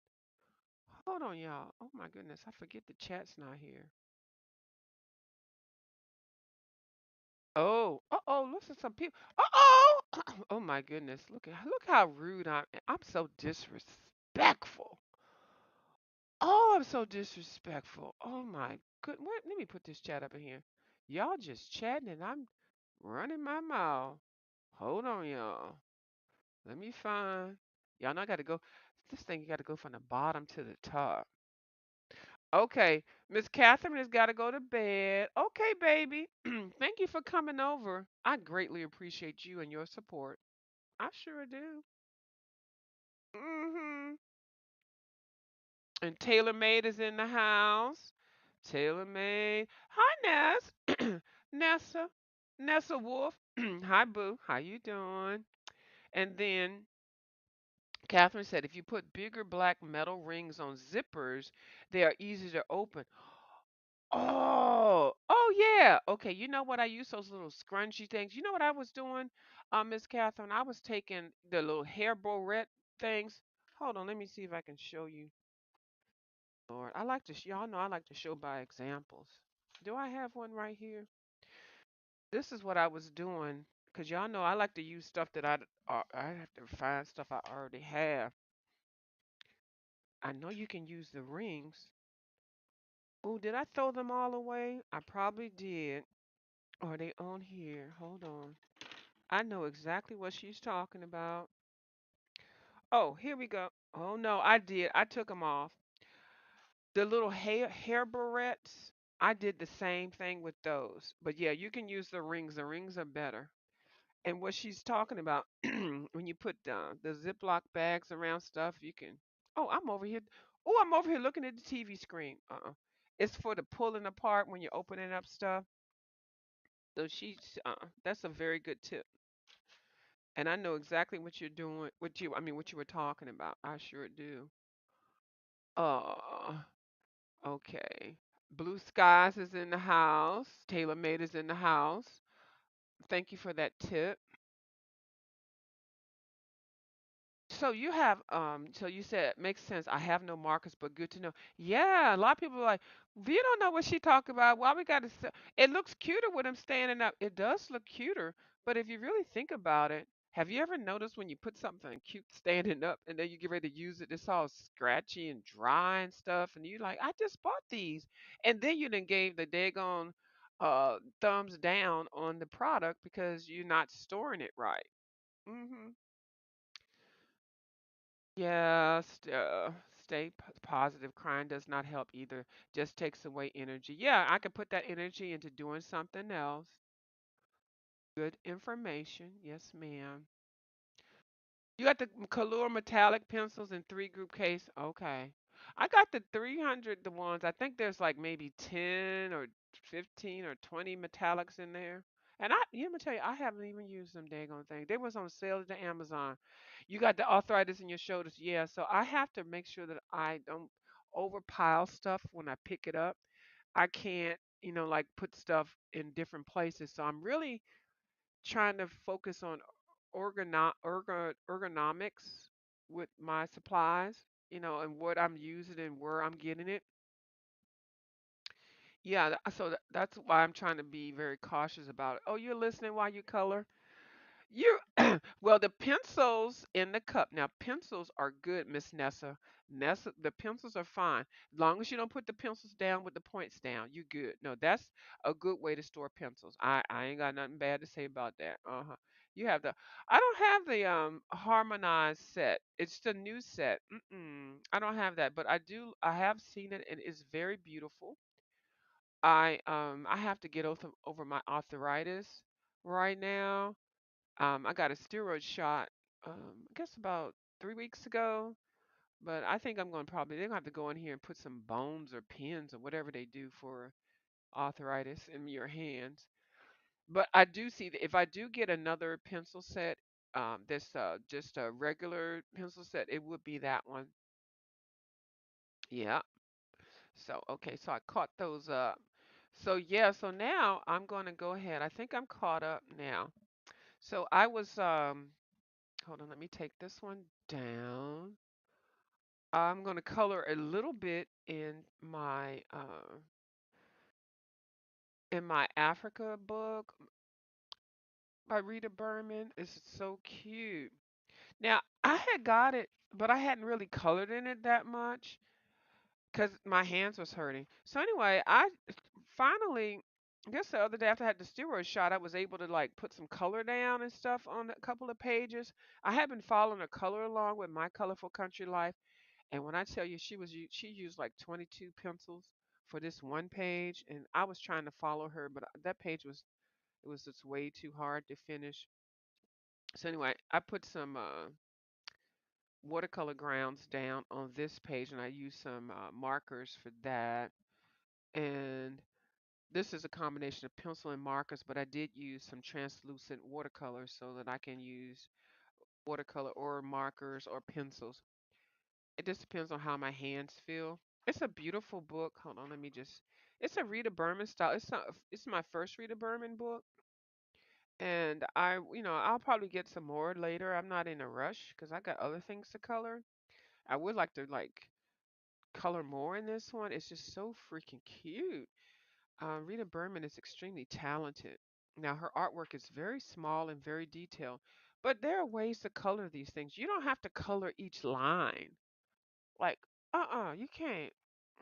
B: Hold on, y'all. Oh my goodness, I forget the chat's not here. Oh, uh-oh, look at some people. Uh-oh! Oh my goodness, look how rude I am. I'm so disrespectful. Oh, I'm so disrespectful. Oh my good. What? Let me put this chat up in here. Y'all just chatting and I'm running my mouth. Hold on, y'all. Let me find. Y'all know I got to go. This thing you got to go from the bottom to the top. Okay, Miss Catherine has got to go to bed. Okay, baby. Thank you for coming over. I greatly appreciate you and your support. I sure do. And Taylor Made is in the house. Taylor Made. Hi, Ness. Nessa. Nessa Wolf. Hi, Boo. How you doing? And then Catherine said, if you put bigger black metal rings on zippers, they are easy to open. Oh yeah. Okay, you know what? I use those little scrunchy things. You know what I was doing, Miss Catherine? I was taking the little hair barrette things. Hold on, let me see if I can show you. Lord, I like to. Y'all know I like to show by examples. Do I have one right here? This is what I was doing, cause y'all know I like to use stuff that I have to find stuff I already have. I know you can use the rings. Oh, did I throw them all away? I probably did. Are they on here? Hold on. I know exactly what she's talking about. Oh, here we go. Oh no, I did. I took them off. The little hair barrettes. I did the same thing with those. But yeah, you can use the rings. The rings are better. And what she's talking about, when you put the Ziploc bags around stuff, you can. Oh, I'm over here. Oh, I'm over here looking at the TV screen. It's for the pulling apart when you're opening up stuff. So that's a very good tip. And I know exactly what you're doing. What you were talking about. I sure do. Uh, okay. Blue Skies is in the house. Taylor Made is in the house. Thank you for that tip. So you said makes sense. I have no markers, but good to know. Yeah, a lot of people are like, we don't know what she talking about. Why we got to? It looks cuter with him standing up. It does look cuter, but if you really think about it, have you ever noticed when you put something cute standing up and then you get ready to use it, it's all scratchy and dry and stuff, and you like, I just bought these, and then you then gave the daggone thumbs down on the product because you're not storing it right. Hmm. Yeah, stay positive. Crying does not help either. Just takes away energy. Yeah, I could put that energy into doing something else. Good information. Yes, ma'am. You got the Color metallic pencils in three group case. Okay. I got the 300, the ones. I think there's like maybe 10 or 15 or 20 metallics in there. And I'm gonna tell you, I haven't even used them daggone thing. They was on sale at the Amazon. You got the arthritis in your shoulders. Yeah, so I have to make sure that I don't overpile stuff when I pick it up. I can't, like put stuff in different places. So I'm really trying to focus on ergonomics with my supplies, and what I'm using and where I'm getting it. Yeah, that's why I'm trying to be very cautious about it. Oh, you're listening while you color? You well, the pencils in the cup. Now, pencils are good, Miss Nessa. Nessa, the pencils are fine. As long as you don't put the pencils down with the points down, you good. No, that's a good way to store pencils. I ain't got nothing bad to say about that. Uh-huh. You have the I don't have the harmonized set. It's the new set. I don't have that, but I have seen it and it's very beautiful. I have to get over my arthritis right now. I got a steroid shot, I guess about 3 weeks ago. But I think I'm going to probably, they're going to have to go in here and put some bones or pins or whatever they do for arthritis in your hands. But I do see that if I do get another pencil set, this just a regular pencil set, it would be that one. Yeah. So okay, so I caught those up. So yeah, so now I'm going to go ahead. I think I'm caught up now. So I was hold on, let me take this one down. I'm going to color a little bit in my Africa book by Rita Berman. It's so cute. Now, I had got it, but I hadn't really colored in it that much because my hands was hurting. So anyway, I finally, I guess the other day after I had the steroid shot, I was able to like put some color down and stuff on a couple of pages. I had been following a color along with My Colorful Country Life, and when I tell you she used like 22 pencils for this one page, and I was trying to follow her, but that page was it was just way too hard to finish. So anyway, I put some watercolor grounds down on this page, and I used some markers for that. And this is a combination of pencil and markers, but I did use some translucent watercolors so that I can use watercolor or markers or pencils. It just depends on how my hands feel. It's a beautiful book. Hold on, let me just. It's a Rita Berman style. It's not. It's my first Rita Berman book, and I'll probably get some more later. I'm not in a rush because I got other things to color. I would like to like color more in this one. It's just so freaking cute. Rita Berman is extremely talented. Now her artwork is very small and very detailed, but there are ways to color these things. You don't have to color each line. Like, you can't.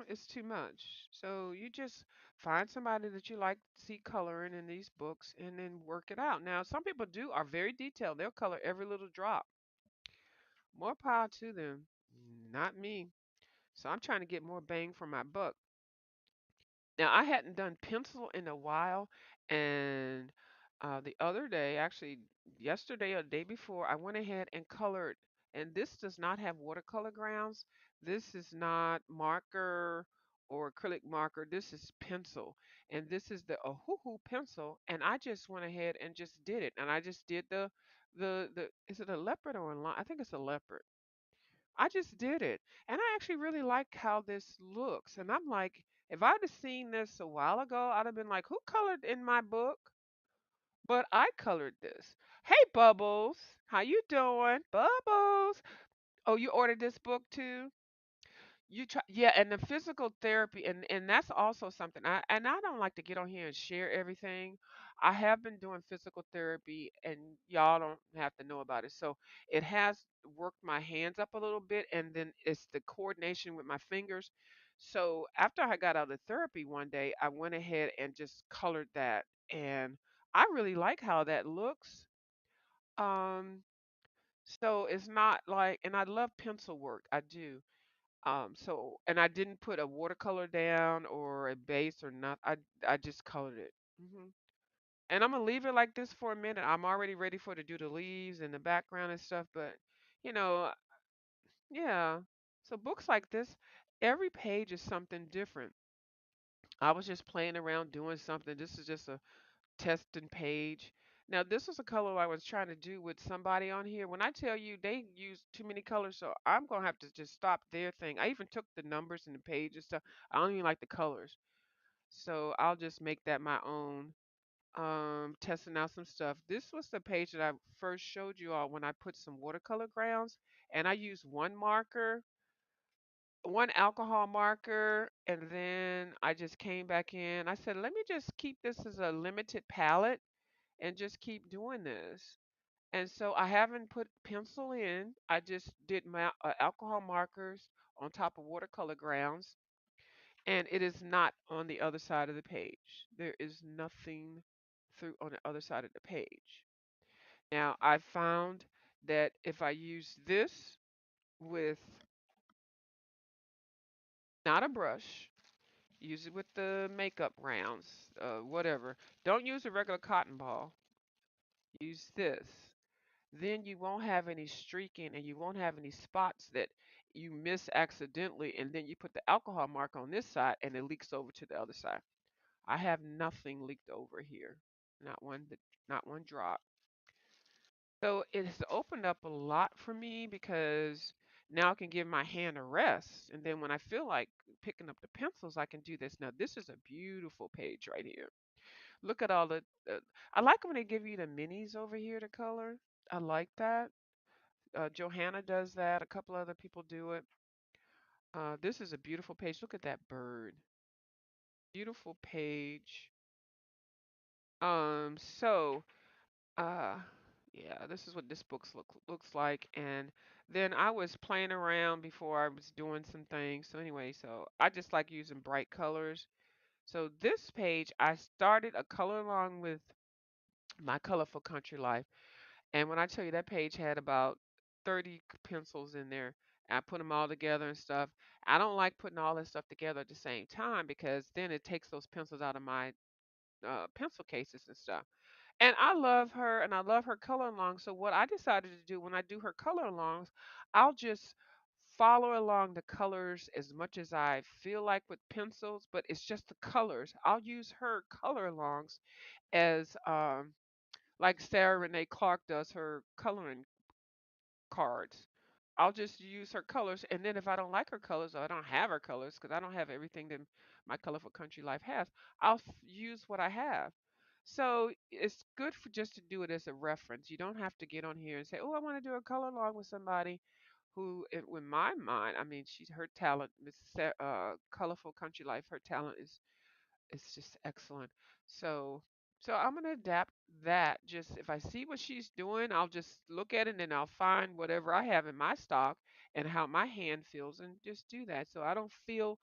B: It's too much. So you just find somebody that you like to see coloring in these books and then work it out. Now, some people are very detailed. They'll color every little drop. More power to them. Not me. So I'm trying to get more bang for my buck. Now, I hadn't done pencil in a while, and the other day, actually yesterday or the day before, I went ahead and colored. And this does not have watercolor grounds. This is not marker or acrylic marker. This is pencil, and this is the Ohuhu pencil. And I just went ahead and just did it. And I just did the is it a leopard or a lion? I think it's a leopard. I just did it. And I actually really like how this looks. And I'm like, if I'd have seen this a while ago, I'd have been like, who colored in my book? But I colored this. Hey, Bubbles. How you doing? Bubbles. Oh, you ordered this book too? You try, yeah, and the physical therapy, and that's also something. I don't like to get on here and share everything. I have been doing physical therapy, and y'all don't have to know about it. So it has worked my hands up a little bit, and then it's the coordination with my fingers. So after I got out of therapy one day, I went ahead and just colored that, and I really like how that looks. Um, so it's not like, and I love pencil work. I do. So and I didn't put a watercolor down or a base or not. I just colored it. And I'm gonna leave it like this for a minute. I'm already ready for to do the leaves and the background and stuff, but you know, yeah. So books like this, every page is something different. I was just playing around doing something. This is just a testing page. Now, this was a color I was trying to do with somebody on here. When I tell you they use too many colors, so I'm gonna have to just stop their thing. I even took the numbers in the page and stuff. I don't even like the colors, so I'll just make that my own. Testing out some stuff. This was the page that I first showed you all when I put some watercolor grounds, and I used one marker, one alcohol marker, and then I just came back in. I said, let me just keep this as a limited palette and just keep doing this. And so I haven't put pencil in. I just did my alcohol markers on top of watercolor grounds, and it is not on the other side of the page. There is nothing through on the other side of the page. Now I found that if I use this with not a brush, use it with the makeup rounds, whatever. Don't use a regular cotton ball. use this. Then you won't have any streaking and you won't have any spots that you miss accidentally. And then you put the alcohol mark on this side and it leaks over to the other side. I have nothing leaked over here. Not one, not one drop. So it has opened up a lot for me because now I can give my hand a rest. And then when I feel like picking up the pencils, I can do this. Now, this is a beautiful page right here. Look at all the I like when they give you the minis over here to color. I like that. Johanna does that. A couple other people do it. This is a beautiful page. Look at that bird. Beautiful page. So Uh, yeah, this is what this looks like. And then I was playing around before I was doing some things. So anyway, so I just like using bright colors. So this page, I started a color along with my colorful country life. And when I tell you that page had about 30 pencils in there, I put them all together and stuff. I don't like putting all that stuff together at the same time because then it takes those pencils out of my pencil cases and stuff. And I love her and I love her color along. So what I decided to do when I do her color alongs, I'll just follow along the colors as much as I feel like with pencils, but it's just the colors. I'll use her color alongs as like Sarah Renee Clark does her coloring cards. I'll just use her colors, and then if I don't like her colors or I don't have her colors, because I don't have everything that my colorful country life has, I'll use what I have. So it's good for just to do it as a reference. You don't have to get on here and say, "Oh, I want to do a color along with somebody who, with my mind, I mean, she's her talent, Colorful Country Life. Her talent is it's just excellent. So I'm gonna adapt that. Just if I see what she's doing, I'll just look at it and then I'll find whatever I have in my stock and how my hand feels and just do that. So I don't feel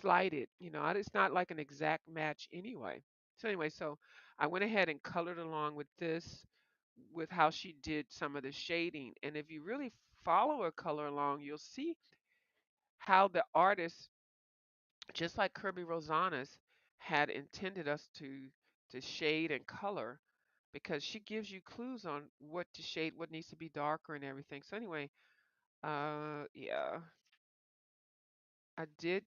B: slighted. It's not like an exact match anyway. So anyway, so I went ahead and colored along with this with how she did some of the shading. And if you really follow her color along, you'll see how the artist just like Kirby Rosanas had intended us to shade and color because she gives you clues on what to shade, what needs to be darker and everything. So anyway, yeah, I did.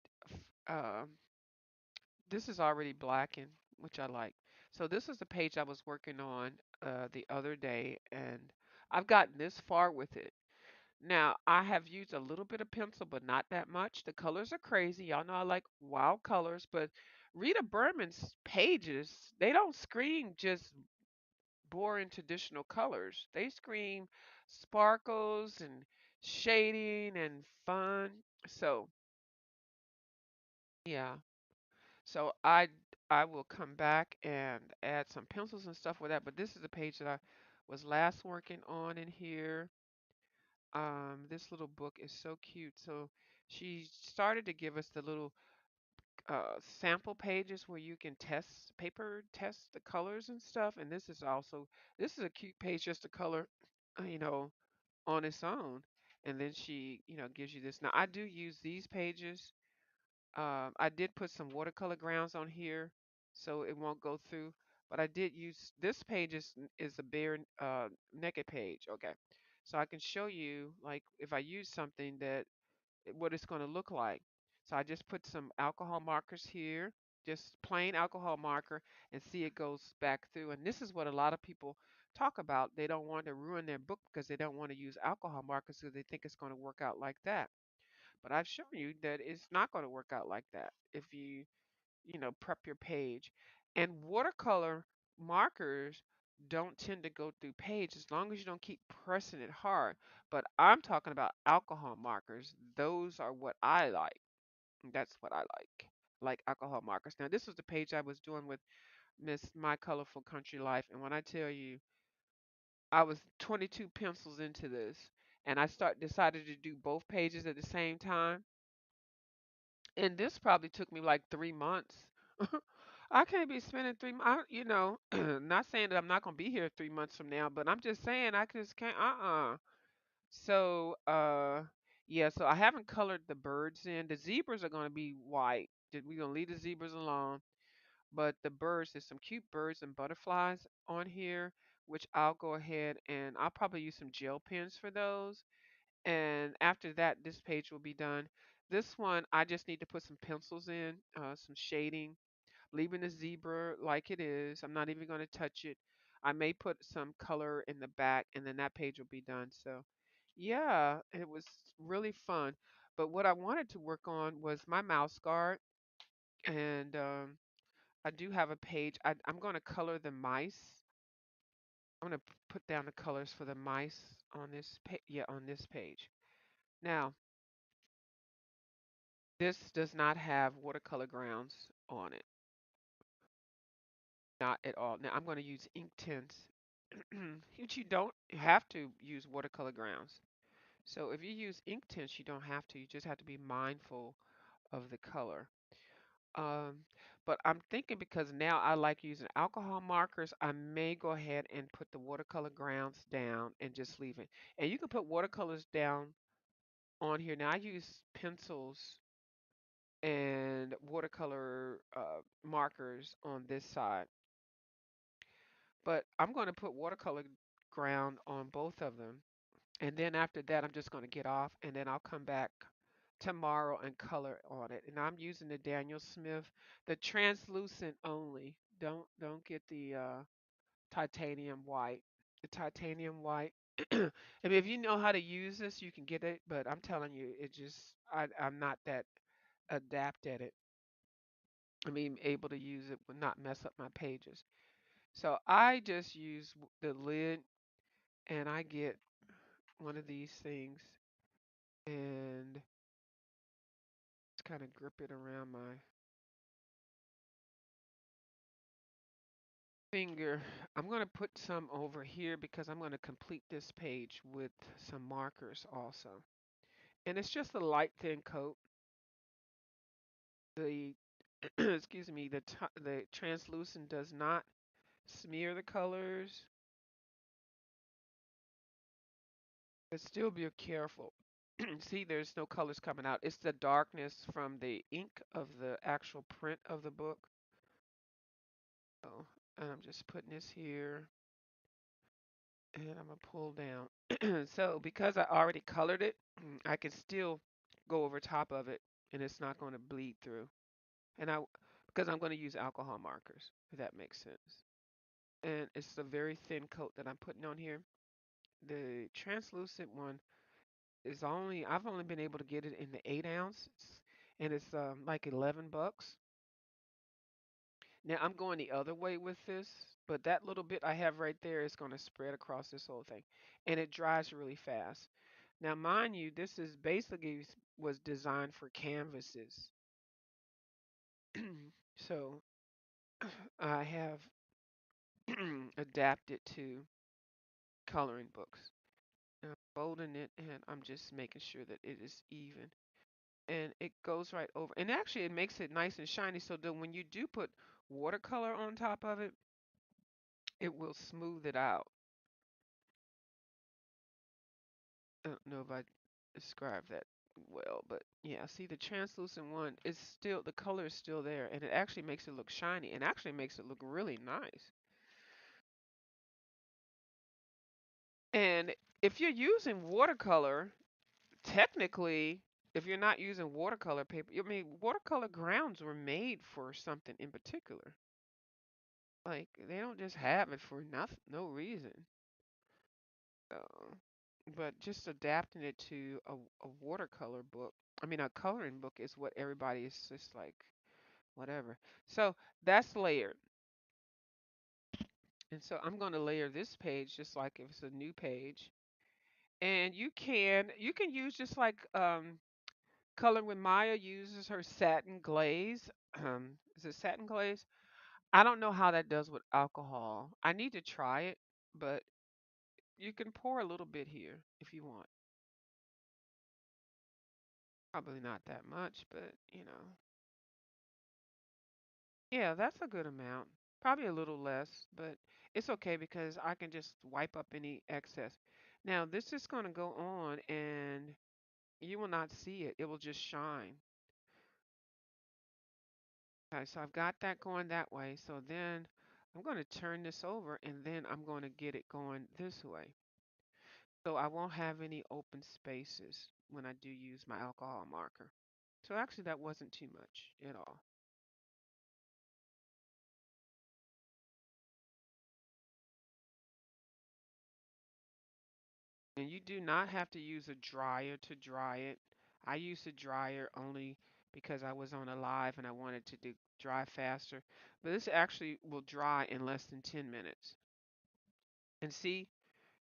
B: This is already blackened, which I like. So this is the page I was working on the other day, and I've gotten this far with it. Now, I have used a little bit of pencil, but not that much. The colors are crazy. Y'all know I like wild colors, but Rita Berman's pages, they don't scream just boring traditional colors. They scream sparkles and shading and fun. So, yeah. So I will come back and add some pencils and stuff with that, but this is the page that I was last working on in here. This little book is so cute. So she started to give us the little sample pages where you can test the colors and stuff. And this is a cute page just to color, uh, you know, on its own. And then she, gives you this. Now I do use these pages. I did put some watercolor grounds on here so it won't go through. But I did use this page is a bare naked page. Okay. So I can show you like if I use something that what it's going to look like. So I just put some alcohol markers here, just plain alcohol marker, and see it goes back through. And this is what a lot of people talk about. They don't want to ruin their book because they don't want to use alcohol markers because they think it's going to work out like that. But I've shown you that it's not going to work out like that if you prep your page. And watercolor markers don't tend to go through page as long as you don't keep pressing it hard. But I'm talking about alcohol markers. Those are what I like. That's what I like alcohol markers. Now, this was the page I was doing with Miss My Colorful Country Life. And when I tell you, I was 22 pencils into this. And I decided to do both pages at the same time. And this probably took me like 3 months. I can't be spending not saying that I'm not gonna be here 3 months from now, but I'm just saying I just can't. So, yeah. So I haven't colored the birds in. The zebras are gonna be white. We're gonna leave the zebras alone. But the birds, there's some cute birds and butterflies on here. which I'll go ahead and I'll probably use some gel pens for those. And after that, this page will be done. This one, I just need to put some pencils in, some shading, leaving the zebra like it is. I'm not even going to touch it. I may put some color in the back, and then that page will be done. So, yeah, it was really fun. But what I wanted to work on was my mouse guard, and I do have a page. I'm going to color the mice. I'm going to put down the colors for the mice on this page. Yeah, on this page. Now, this does not have watercolor grounds on it, not at all. Now, I'm going to use ink tints, which you don't have to use watercolor grounds. So if you use ink tints, you don't have to. You just have to be mindful of the color. Um, but I'm thinking because now I like using alcohol markers, I may go ahead and put the watercolor grounds down and just leave it. And you can put watercolors down on here. Now I use pencils and watercolor markers on this side, but I'm going to put watercolor ground on both of them. And then after that, I'm just going to get off and then I'll come back tomorrow and color on it. And I'm using the Daniel Smith, the translucent only. Don't get the titanium white. The titanium white. I mean, if you know how to use this, you can get it. But I'm telling you, it just I'm not that adept at it. I mean, able to use it would not mess up my pages. So I just use the lid, and I get one of these things and just kind of grip it around my finger. I'm going to put some over here because I'm going to complete this page with some markers also. And it's just a light thin coat. The excuse me, the translucent does not smear the colors, but still be careful. See, there's no colors coming out. It's the darkness from the ink of the actual print of the book. So, and I'm just putting this here, and I'm gonna pull down. So because I already colored it, I can still go over top of it, and it's not going to bleed through. And I, because I'm going to use alcohol markers, if that makes sense. And it's a very thin coat that I'm putting on here. The translucent one is only, I've only been able to get it in the 8 ounce, and it's like $11. Now I'm going the other way with this, but that little bit I have right there is going to spread across this whole thing, and it dries really fast. Now, mind you, this is basically was designed for canvases. So I have adapted to coloring books. I'm folding it, and I'm just making sure that it is even, and it goes right over. And actually, it makes it nice and shiny, so that when you do put watercolor on top of it, it will smooth it out. I don't know if I described that well, but yeah, see the translucent one is still, the color is still there, and it actually makes it look shiny and actually makes it look really nice. And if you're using watercolor, technically, if you're not using watercolor paper, I mean, watercolor grounds were made for something in particular. Like they don't just have it for nothing, no reason. So, but just adapting it to a watercolor book, I mean, a coloring book is what everybody is just like, whatever. So that's layered. And so I'm going to layer this page just like if it's a new page. And you can use just like Coloring with Maya uses her satin glaze. Is it satin glaze? I don't know how that does with alcohol. I need to try it, but you can pour a little bit here if you want. Probably not that much, but you know. Yeah, that's a good amount. Probably a little less, but it's okay because I can just wipe up any excess. Now, this is going to go on and you will not see it. It will just shine. Okay, so I've got that going that way. So then I'm going to turn this over and then I'm going to get it going this way. So I won't have any open spaces when I do use my alcohol marker. So actually that wasn't too much at all. And you do not have to use a dryer to dry it. I used a dryer only because I was on a live and I wanted to do dry faster. But this actually will dry in less than 10 minutes. And see,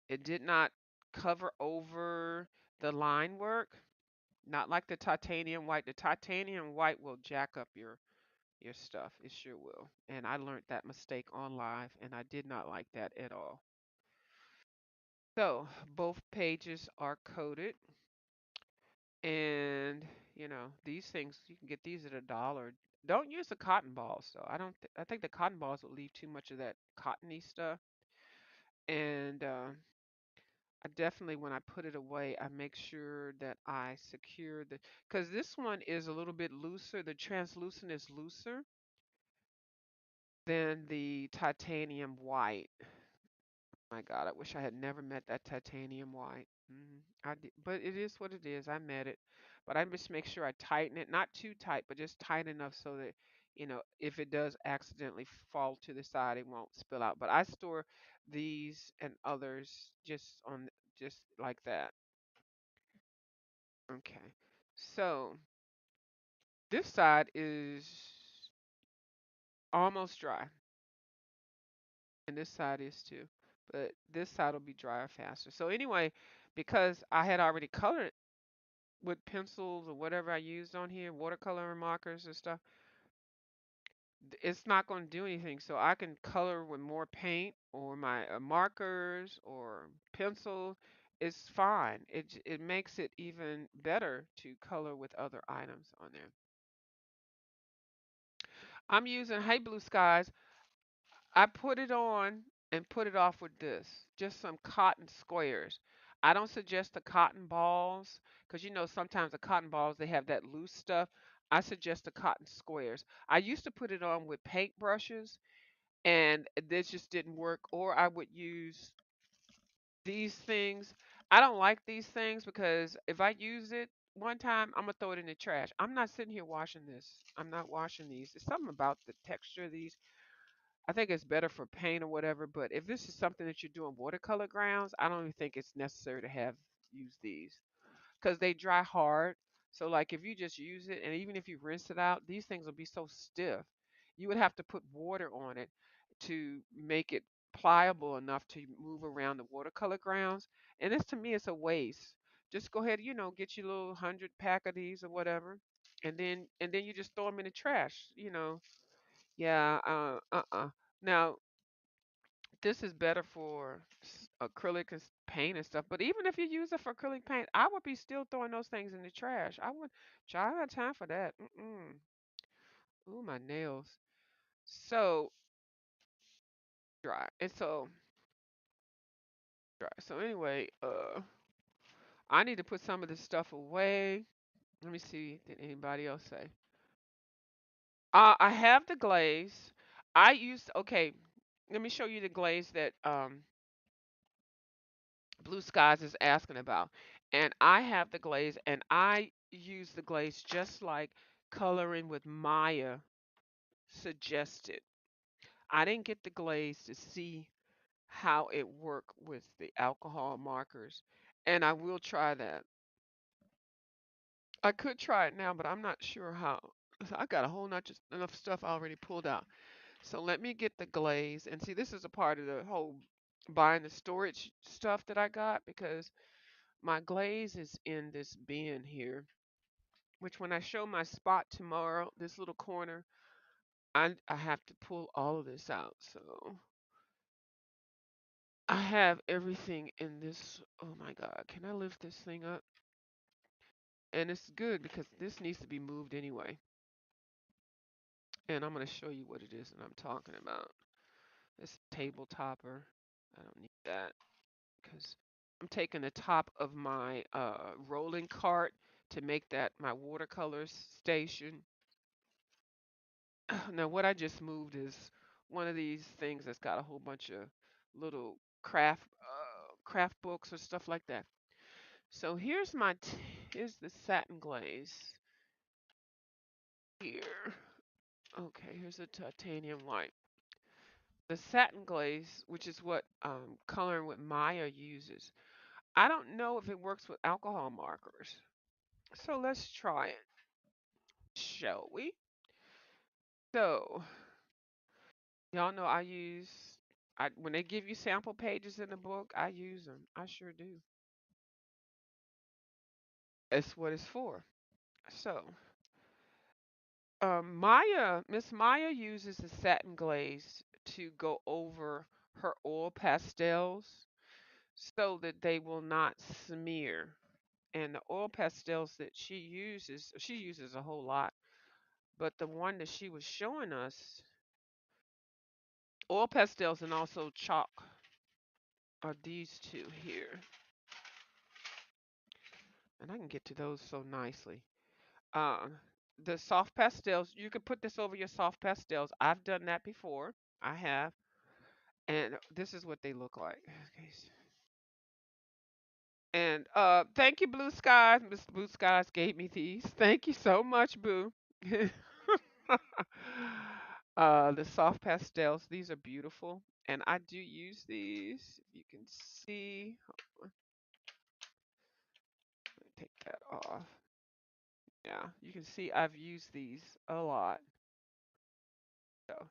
B: it did not cover over the line work, not like the titanium white. The titanium white will jack up your stuff. It sure will. And I learned that mistake on live and I did not like that at all. So, both pages are coated. And these things you can get these at $1. Don't use the cotton balls though. I think the cotton balls will leave too much of that cottony stuff. And I definitely when I put it away, I make sure that I secure the because this one is a little bit looser. The translucent is looser than the titanium white. My God, I wish I had never met that titanium white. I did, but it is what it is. I met it, but I just make sure I tighten it, not too tight, but just tight enough so that if it does accidentally fall to the side, it won't spill out. But I store these and others just like that. Okay, so this side is almost dry, and this side is too. But this side will be drier faster. So anyway, because I had already colored with pencils or whatever I used on here, watercolor markers and stuff, it's not going to do anything. So I can color with more paint or my markers or pencils. It's fine. It makes it even better to color with other items on there. I'm using Hey Blue Skies. I put it on and put it off with this, just some cotton squares. I don't suggest the cotton balls because sometimes the cotton balls they have that loose stuff. I suggest the cotton squares. I used to put it on with paint brushes and this just didn't work. Or I would use these things. I don't like these things because if I use it one time, I'm gonna throw it in the trash. I'm not sitting here washing this. I'm not washing these. There's something about the texture of these. I think it's better for paint or whatever, but if this is something that you're doing watercolor grounds, I don't even think it's necessary to have use these because they dry hard. So like if you just use it and even if you rinse it out, these things will be so stiff. You would have to put water on it to make it pliable enough to move around the watercolor grounds. And this to me is a waste. Just go ahead, get your little 100 pack of these or whatever, and then you just throw them in the trash. Yeah, Now, this is better for acrylic and paint and stuff, but even if you use it for acrylic paint, I would be still throwing those things in the trash. I would, I don't have time for that. Mm-mm. Ooh, my nails. So dry. And so dry. So anyway, I need to put some of this stuff away. Let me see. Did anybody else say? I have the glaze. Okay, let me show you the glaze that Blue Skies is asking about. And I have the glaze and I use the glaze just like coloring with Maya suggested. I didn't get the glaze to see how it worked with the alcohol markers. And I will try that. I could try it now, but I'm not sure how. I got a whole not just enough stuff already pulled out. So let me get the glaze and see this is a part of the whole buying the storage stuff that I got because my glaze is in this bin here, which when I show my spot tomorrow, this little corner, I have to pull all of this out. So I have everything in this. Oh my God, can I lift this thing up? And it's good because this needs to be moved anyway. And I'm going to show you what it is that I'm talking about. This table topper. I don't need that because I'm taking the top of my rolling cart to make that my watercolor station. Now, what I just moved is one of these things that's got a whole bunch of little craft books or stuff like that. So here's the satin glaze here. Okay, here's a titanium white. The satin glaze, which is what coloring with Maya uses. I don't know if it works with alcohol markers. So let's try it, shall we? So, y'all know I when they give you sample pages in the book, I use them. I sure do. It's what it's for. So, Miss Maya uses the satin glaze to go over her oil pastels so that they will not smear. And the oil pastels that she uses a whole lot, but the one that she was showing us, oil pastels and also chalk, are these two here. And I can get to those so nicely. Um, the soft pastels, you can put this over your soft pastels. I've done that before. I have. And this is what they look like. Okay. And thank you, Blue Skies. Miss Blue Skies gave me these. Thank you so much, Boo. The soft pastels, these are beautiful. And I do use these. If you can see, let me take that off. Yeah, you can see I've used these a lot. So,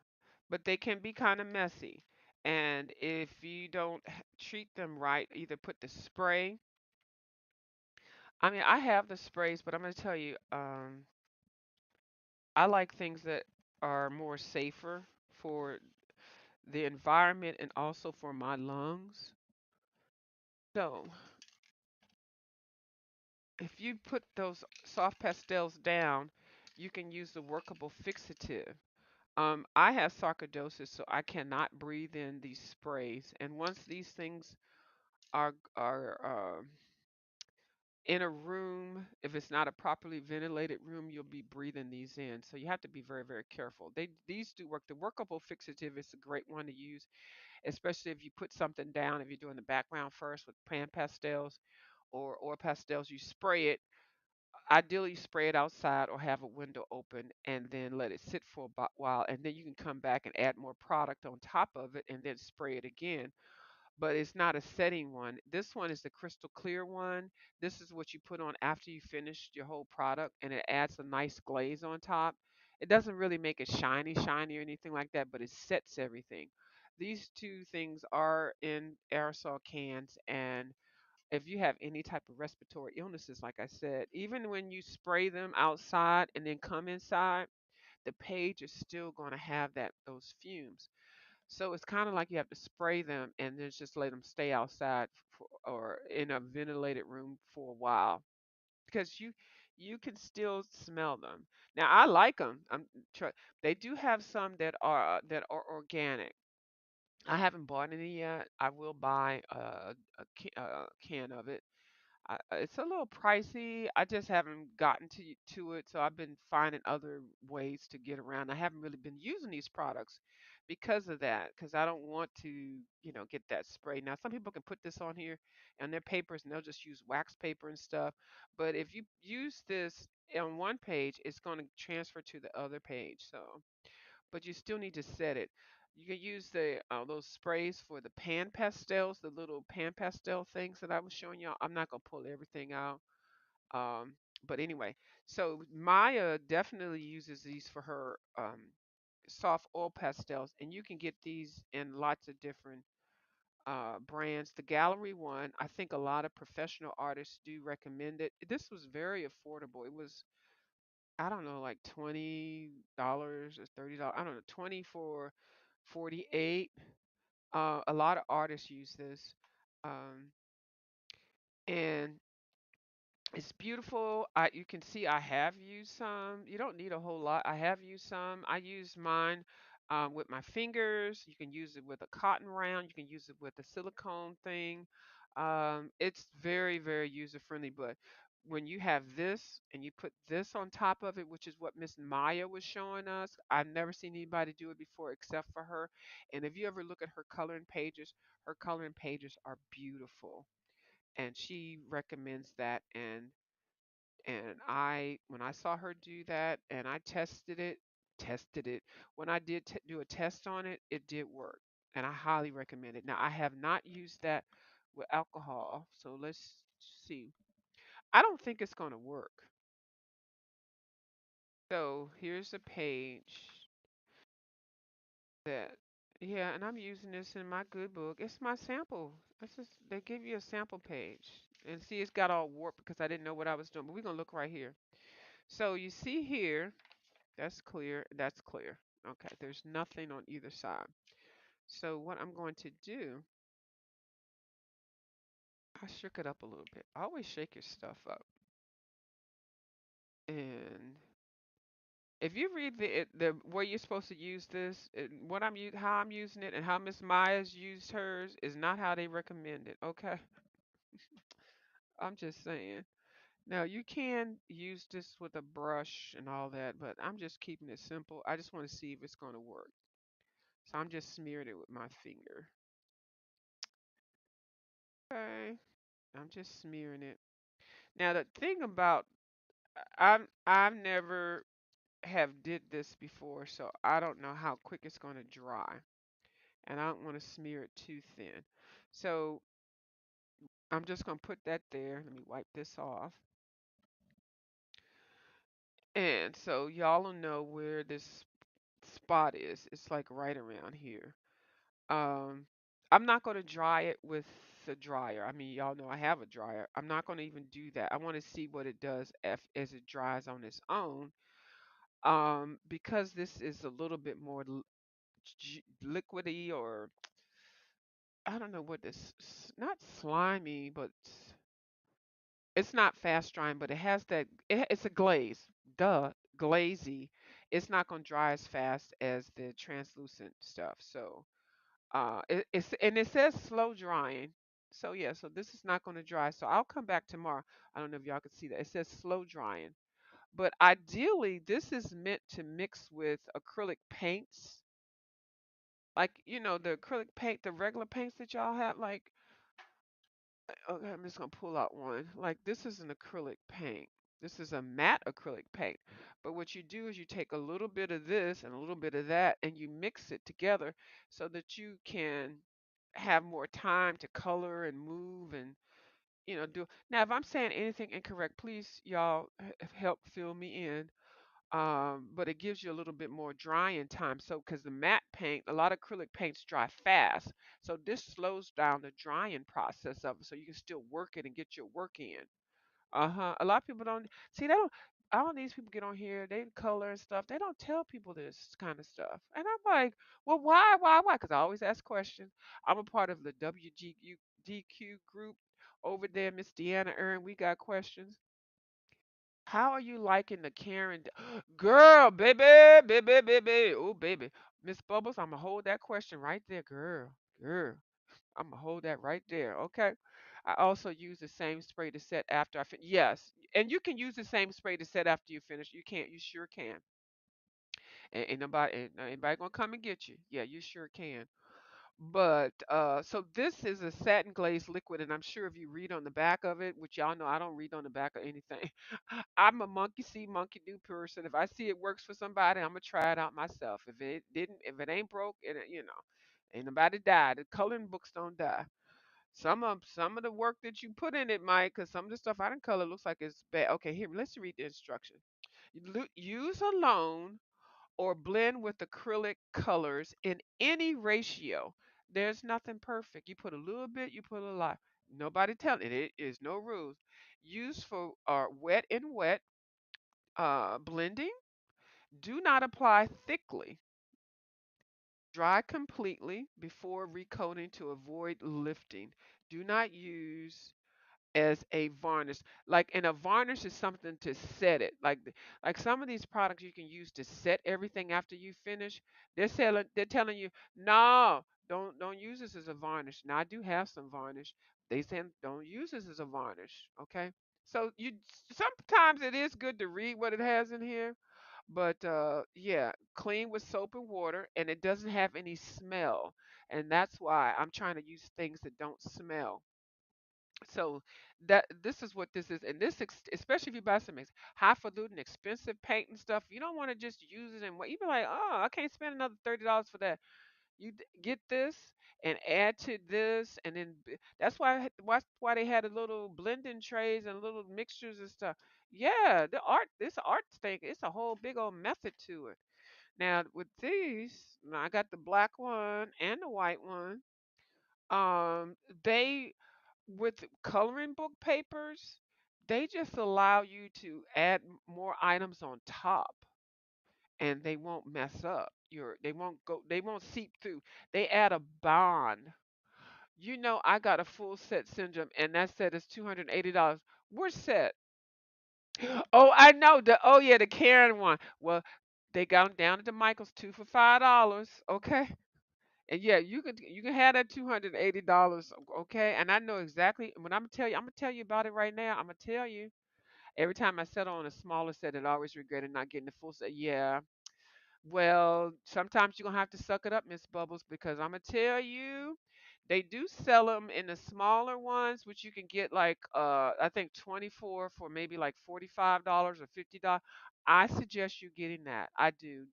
B: but they can be kind of messy. And if you don't treat them right, either put the spray. I mean, I have the sprays, but I'm going to tell you, I like things that are more safer for the environment and also for my lungs. So, if you put those soft pastels down, you can use the workable fixative. I have sarcoidosis, so I cannot breathe in these sprays. And once these things are in a room, if it's not a properly ventilated room, you'll be breathing these in. So you have to be very, very careful. These do work. The workable fixative is a great one to use, especially if you put something down. If you're doing the background first with pan pastels or pastels, you spray it. Ideally, spray it outside or have a window open and then let it sit for a while, and then you can come back and add more product on top of it and then spray it again. But it's not a setting one. This one is the crystal clear one. This is what you put on after you finish your whole product, and it adds a nice glaze on top. It doesn't really make it shiny, shiny or anything like that, but it sets everything. These two things are in aerosol cans, and if you have any type of respiratory illnesses, like I said, even when you spray them outside and then come inside, the page is still going to have those fumes. So it's kind of like you have to spray them and then just let them stay outside or in a ventilated room for a while because you can still smell them. Now I like them. They do have some that are organic. I haven't bought any yet. I will buy a can of it. It's a little pricey. I just haven't gotten to it, so I've been finding other ways to get around. I haven't really been using these products because of that, because I don't want to, get that spray. Now, some people can put this on here on their papers, and they'll just use wax paper and stuff. But if you use this on one page, it's going to transfer to the other page. So, but you still need to set it. You can use the those sprays for the pan pastels, the little pan pastel things that I was showing y'all. I'm not gonna pull everything out. Um, but anyway, so Maya definitely uses these for her soft oil pastels, and you can get these in lots of different brands. The gallery one, I think a lot of professional artists do recommend it. This was very affordable. It was, I don't know, like $20 or $30. I don't know, 20 for 48. A lot of artists use this. Um, and it's beautiful. You can see I have used some. You don't need a whole lot. I have used some. I use mine with my fingers. You can use it with a cotton round. You can use it with a silicone thing. It's very, very user friendly. But when you have this and you put this on top of it, which is what Miss Maya was showing us. I've never seen anybody do it before except for her. And if you ever look at her coloring pages are beautiful. And she recommends that. And I when I saw her do that and I tested it. When I did do a test on it, it did work. And I highly recommend it. Now I have not used that with alcohol. So let's see. I don't think it's going to work. So here's a page that, yeah, and I'm using this in my good book. It's my sample. They give you a sample page. And see, it's got all warped because I didn't know what I was doing. But we're going to look right here. So you see here, that's clear. That's clear. Okay, there's nothing on either side. So what I'm going to do, I shook it up a little bit. Always shake your stuff up. And if you read the where you're supposed to use this, how I'm using it, and how Miss Myers used hers is not how they recommend it. Okay, I'm just saying. Now you can use this with a brush and all that, but I'm just keeping it simple. I just want to see if it's going to work. So I'm just smearing it with my finger. Okay, I'm just smearing it. Now the thing about I've never have did this before, so I don't know how quick it's going to dry. And I don't want to smear it too thin. So I'm just going to put that there. Let me wipe this off. And so y'all will know where this spot is. It's like right around here. Um, I'm not going to dry it with the dryer. I mean, y'all know I have a dryer. I'm not going to even do that. I want to see what it does as it dries on its own. Because this is a little bit more liquidy, or I don't know what this, not slimy, but it's not fast drying, but it has it's a glaze. Duh, glazy. It's not going to dry as fast as the translucent stuff. So, and it says slow drying. So yeah, so this is not going to dry. So I'll come back tomorrow. I don't know if y'all can see that. It says slow drying. But ideally, this is meant to mix with acrylic paints. Like, the acrylic paint, the regular paints that y'all have, like, okay, I'm just gonna pull out one. Like, this is an acrylic paint. This is a matte acrylic paint. But what you do is you take a little bit of this and a little bit of that and you mix it together so that you can have more time to color and move and do. Now, if I'm saying anything incorrect, please y'all help fill me in. But it gives you a little bit more drying time. So, because the matte paint, a lot of acrylic paints dry fast. So this slows down the drying process of it, so you can still work it and get your work in. Uh-huh. A lot of people don't see. They don't. All these people get on here, they color and stuff. They don't tell people this kind of stuff. And I'm like, well, why? Because I always ask questions. I'm a part of the WGDQ group over there, Miss Deanna Erin. We got questions. How are you liking the Karen? Girl, baby. Oh, baby. Miss Bubbles, I'm going to hold that question right there, girl. I'm going to hold that right there, okay? I also use the same spray to set after I finish. Yes, and you can use the same spray to set after you finish. You sure can. And ain't anybody gonna come and get you. Yeah, you sure can. But so this is a satin glaze liquid, and I'm sure if you read on the back of it, which y'all know I don't read on the back of anything. I'm a monkey see, monkey do person. If I see it works for somebody, I'm gonna try it out myself. If it ain't broke, ain't nobody died. The coloring books don't die. Some of the work that you put in it might, cause some of the stuff I didn't color looks like it's bad. Okay, here, let's read the instruction. Use alone or blend with acrylic colors in any ratio. There's nothing perfect. You put a little bit, you put a lot. Nobody telling it. It is no rules. Use for wet and wet blending. Do not apply thickly. Dry completely before recoating to avoid lifting. Do not use as a varnish. And a varnish is something to set it. Like some of these products you can use to set everything after you finish. They're telling you, no, don't use this as a varnish. Now I do have some varnish. They say don't use this as a varnish. Okay. So you sometimes it is good to read what it has in here, but yeah, clean with soap and water, and it doesn't have any smell, and that's why I'm trying to use things that don't smell. So that this is what this is, and especially if you buy some highfalutin, expensive paint and stuff, you don't want to just use it and you be like, oh, I can't spend another $30 for that. Get this and add to this, and then that's why they had a little blending trays and little mixtures and stuff. Yeah, this art thing, it's a whole big old method to it. Now with these, now I got the black one and the white one. Um, they with coloring book papers, they just allow you to add more items on top and they won't mess up. They won't seep through. They add a bond. You know, I got a full set syndrome and that set is $280. We're set. Oh, I know oh yeah, the Karen one. Well, they got them down at the Michaels two for $5. Okay. And yeah, you can have that $280, okay? And I know exactly when I'm gonna tell you about it right now. I'm gonna tell you. Every time I settle on a smaller set, I always regretted not getting the full set. Yeah. Well, sometimes you're gonna have to suck it up, Miss Bubbles, because I'm gonna tell you, they do sell them in the smaller ones, which you can get like I think 24 for maybe like $45 or $50. I suggest you getting that. I do.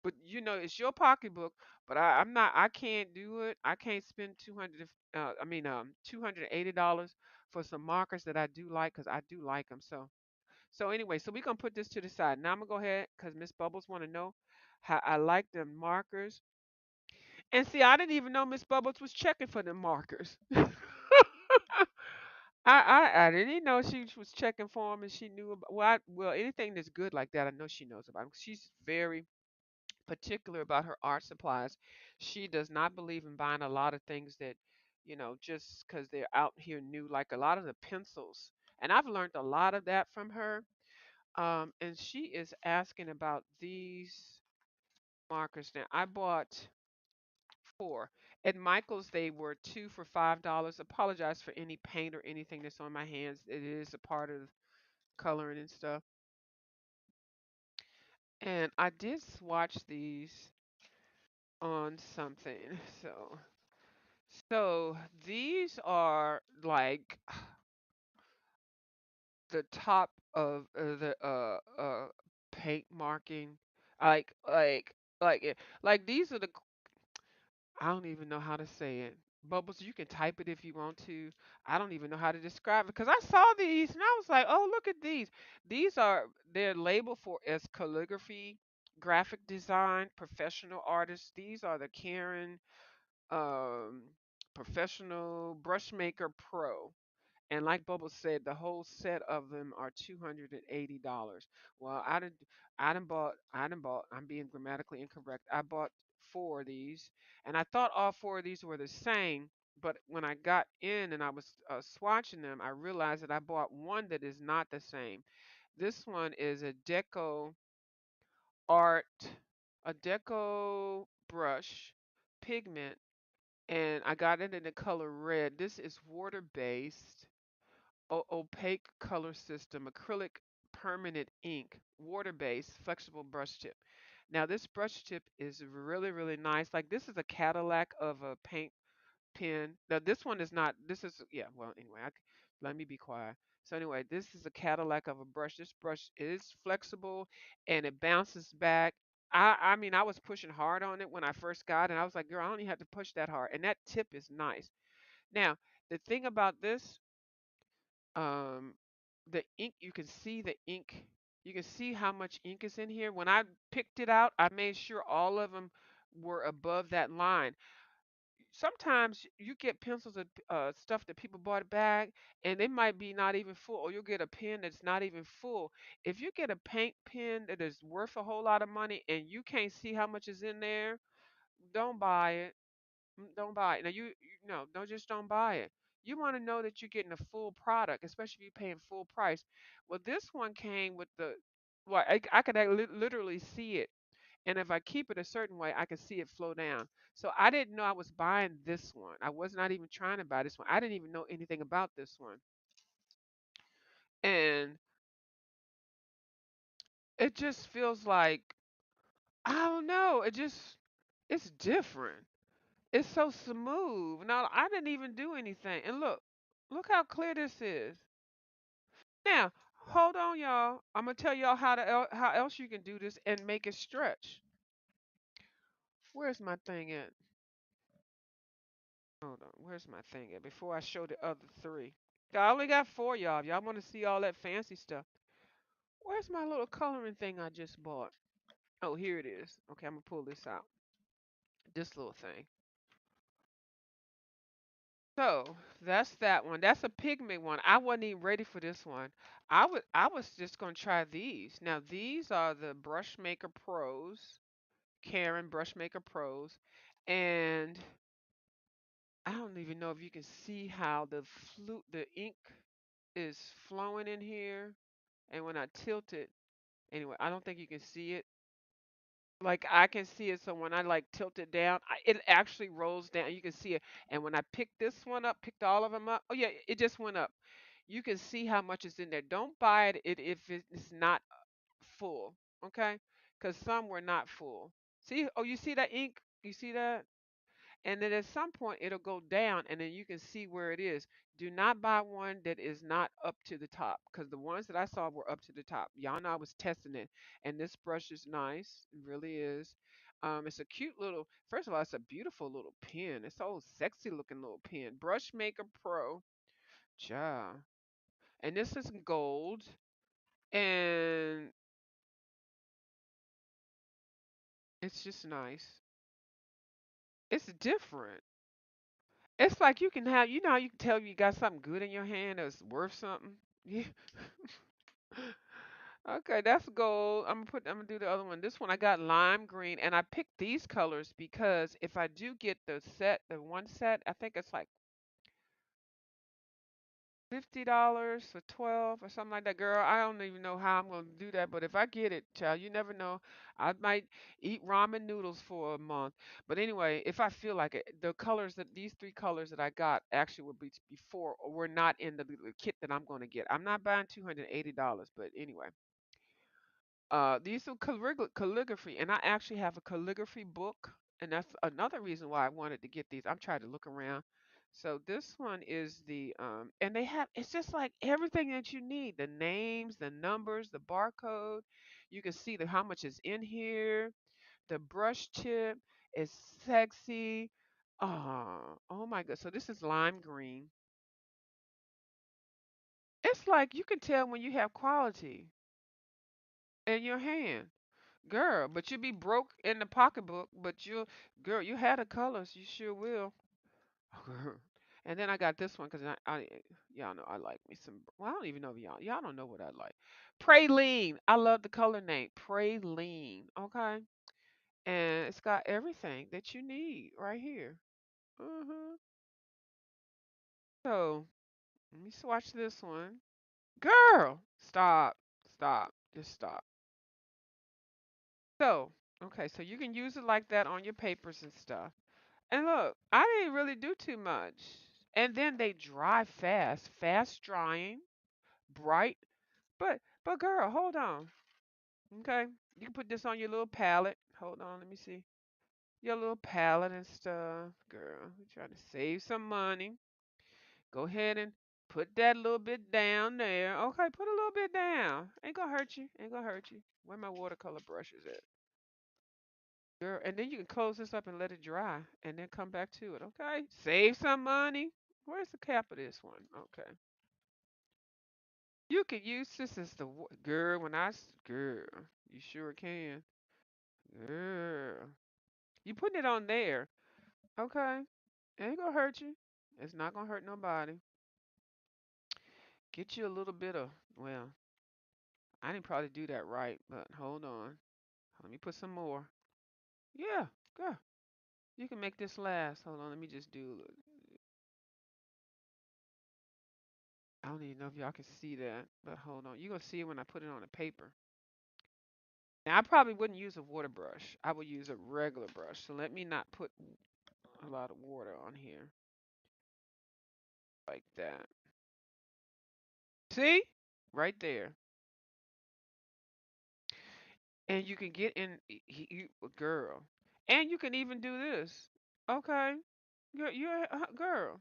B: But you know, it's your pocketbook. But I'm not. I can't do it. I can't spend 200. $280 for some markers that I do like because I do like them. So anyway, so we're gonna put this to the side. Now I'm gonna go ahead because Miss Bubbles want to know how I like the markers. And see, I didn't even know Miss Bubbles was checking for the markers. I didn't even know she was checking for them and she knew about well anything that's good like that I know she knows about 'em. She's very particular about her art supplies. She does not believe in buying a lot of things that, just because they're out here new, like a lot of the pencils. And I've learned a lot of that from her. And she is asking about these markers now. I bought four. At Michael's, they were two for $5. Apologize for any paint or anything that's on my hands. It is a part of coloring and stuff. And I did swatch these on something. So these are like the top of the paint marking, like like like these are the I don't even know how to say it. Bubbles, you can type it if you want to. I don't even know how to describe it because I saw these and I was like, oh, look at these. They're labeled for as calligraphy, graphic design, professional artists. These are the Karen um, Professional Brushmaker Pro. And like Bubba said, the whole set of them are $280. Well, I'm being grammatically incorrect. I bought four of these, and I thought all four of these were the same. But when I got in and I was swatching them, I realized that I bought one that is not the same. This one is art, a deco brush pigment, and I got it in the color red. This is water based opaque color system, acrylic permanent ink, water-based, flexible brush tip. Now this brush tip is really, really nice. Like this is a Cadillac of a paint pen. Now this one is not. This is yeah. Well, anyway, let me be quiet. So anyway, this is a Cadillac of a brush. This brush is flexible and it bounces back. I mean, I was pushing hard on it when I first got it. And I was like, girl, I don't even have to push that hard. And that tip is nice. Now, the thing about this um the ink, you can see the ink, you can see how much ink is in here. When I picked it out, I made sure all of them were above that line. Sometimes you get pencils and stuff that people bought back and they might be not even full, or you'll get a pen that's not even full. If you get a paint pen that is worth a whole lot of money and you can't see how much is in there, don't buy it. Don't buy it. Now you no, don't just don't buy it. You want to know that you're getting a full product, especially if you're paying full price. Well, this one came with well, I could literally see it, and if I keep it a certain way, I can see it flow down. So I didn't know I was buying this one. I was not even trying to buy this one. I didn't even know anything about this one. And it just feels like, I don't know, it's different. It's so smooth. Now, I didn't even do anything. And look how clear this is. Now, hold on, y'all. I'm gonna tell y'all how else you can do this and make it stretch. Where's my thing at? Hold on. Where's my thing at? Before I show the other three. I only got four, y'all. If y'all want to see all that fancy stuff. Where's my little coloring thing I just bought? Oh, here it is. Okay, I'm gonna pull this out. This little thing. So that's that one. That's a pigment one. I wasn't even ready for this one. I was just gonna try these. Now these are the Brushmaker Pros, Karen Brushmaker Pros, and I don't even know if you can see how the ink is flowing in here. And when I tilt it, anyway, I don't think you can see it. Like I can see it, so when I like tilt it down, it actually rolls down. You can see it. And when I picked this one up, picked all of them up, oh yeah, it just went up. You can see how much is in there. Don't buy it if it's not full, okay? Because some were not full. See, oh, you see that ink? You see that? And then at some point it'll go down and then you can see where it is. Do not buy one that is not up to the top because the ones that I saw were up to the top. Y'all know I was testing it, and this brush is nice. It really is. It's a cute little, first of all, it's a beautiful little pen. It's a sexy looking little pen. Brush Maker Pro. Ja. And this is gold. And it's just nice. It's different. It's like you can have, you know how you can tell you got something good in your hand that's worth something? Yeah. Okay, that's gold. I'm gonna do the other one. This one I got lime green and I picked these colors because if I do get the one set, I think it's like $50 for 12 or something like that. Girl, I don't even know how I'm gonna do that, but if I get it, child, you never know. I might eat ramen noodles for a month. But anyway, if I feel like it, the colors that these three colors that I got actually would be before or were not in the kit that I'm gonna get. I'm not buying $280, but anyway. These are calligraphy, and I actually have a calligraphy book, and that's another reason why I wanted to get these. I'm trying to look around. So this one is and they have, it's just like everything that you need, the names, the numbers, the barcode. You can see how much is in here. The brush tip is sexy. Oh my God. So this is lime green. It's like you can tell when you have quality in your hand. Girl, but you be broke in the pocketbook, but girl, you had the colors, you sure will. Girl. And then I got this one because y'all know I like me some. Well, I don't even know if y'all don't know what I like. Praline. I love the color name, Praline. Okay, and it's got everything that you need right here. Mhm. So let me swatch this one. Girl, stop, stop, just stop. So, okay, so you can use it like that on your papers and stuff. And look, I didn't really do too much. And then they dry fast, fast drying, bright. But girl, hold on. Okay? You can put this on your little palette. Hold on, let me see. Your little palette and stuff. Girl, you trying to save some money. Go ahead and put that little bit down there. Okay, put a little bit down. Ain't gonna hurt you. Ain't gonna hurt you. Where my watercolor brushes at? Girl, and then you can close this up and let it dry and then come back to it, okay? Save some money. Where's the cap of this one? Okay. You can use this as girl girl, you sure can. Girl. You putting it on there. Okay. Ain't gonna hurt you. It's not gonna hurt nobody. Get you a little bit of, well, I didn't probably do that right, but hold on. Let me put some more. Yeah, girl. You can make this last. Hold on, let me just do. I don't even know if y'all can see that, but hold on. You're gonna see it when I put it on the paper. Now I probably wouldn't use a water brush. I would use a regular brush. So let me not put a lot of water on here like that. See? right there. And you can get in, girl. And you can even do this. Okay, you're girl.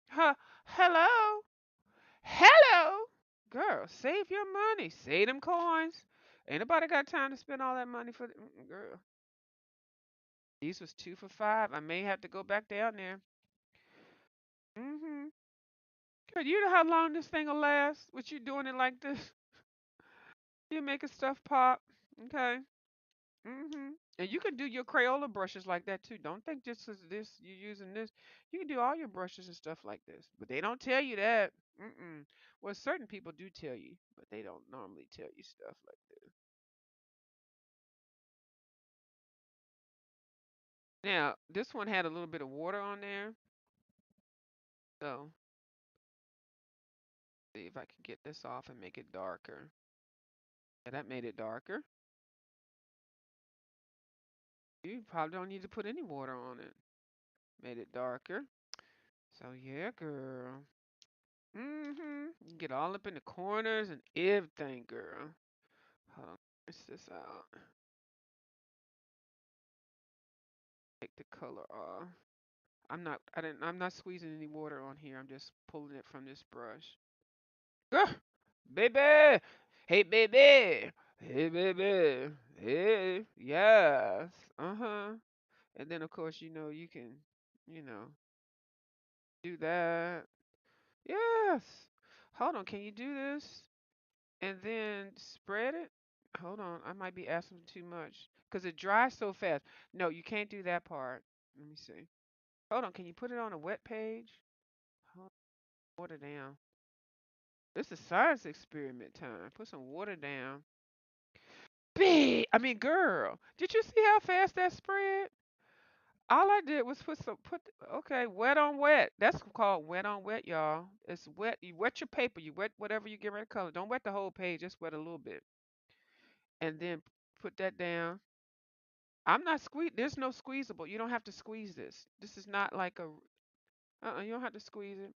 B: Huh, hello, hello, girl. Save your money. Save them coins. Ain't nobody got time to spend all that money for girl. These was 2 for $5. I may have to go back down there. Mhm. Girl, you know how long this thing'll last? With you doing it like this? You making stuff pop. Okay. And you can do your Crayola brushes like that too. Don't think just 'cause this you're using this. You can do all your brushes and stuff like this. But they don't tell you that. Well, certain people do tell you, but they don't normally tell you stuff like this. Now, this one had a little bit of water on there. So, see if I can get this off and make it darker. Yeah, that made it darker. You probably don't need to put any water on it. Made it darker. So, yeah, girl. You get all up in the corners and everything, girl. Hold on, rinse this out. Take the color off. I'm not squeezing any water on here. I'm just pulling it from this brush. Ah, baby! Hey, baby! Hey, baby! Hey, yes. Uh-huh. And then, of course, you can, you know, do that. Yes. Hold on, can you do this? And then spread it? Hold on, I might be asking too much. Because it dries so fast. No, you can't do that part. Let me see. Hold on, can you put it on a wet page? Hold water down. This is science experiment time. Put some water down. Girl, did you see how fast that spread? All I did was okay, wet on wet. That's called wet on wet, y'all. It's wet. You wet your paper. You wet whatever you get ready to color. Don't wet the whole page. Just wet a little bit, and then put that down. I'm not squeeze. There's no squeezable. You don't have to squeeze this. This is not like a. You don't have to squeeze it.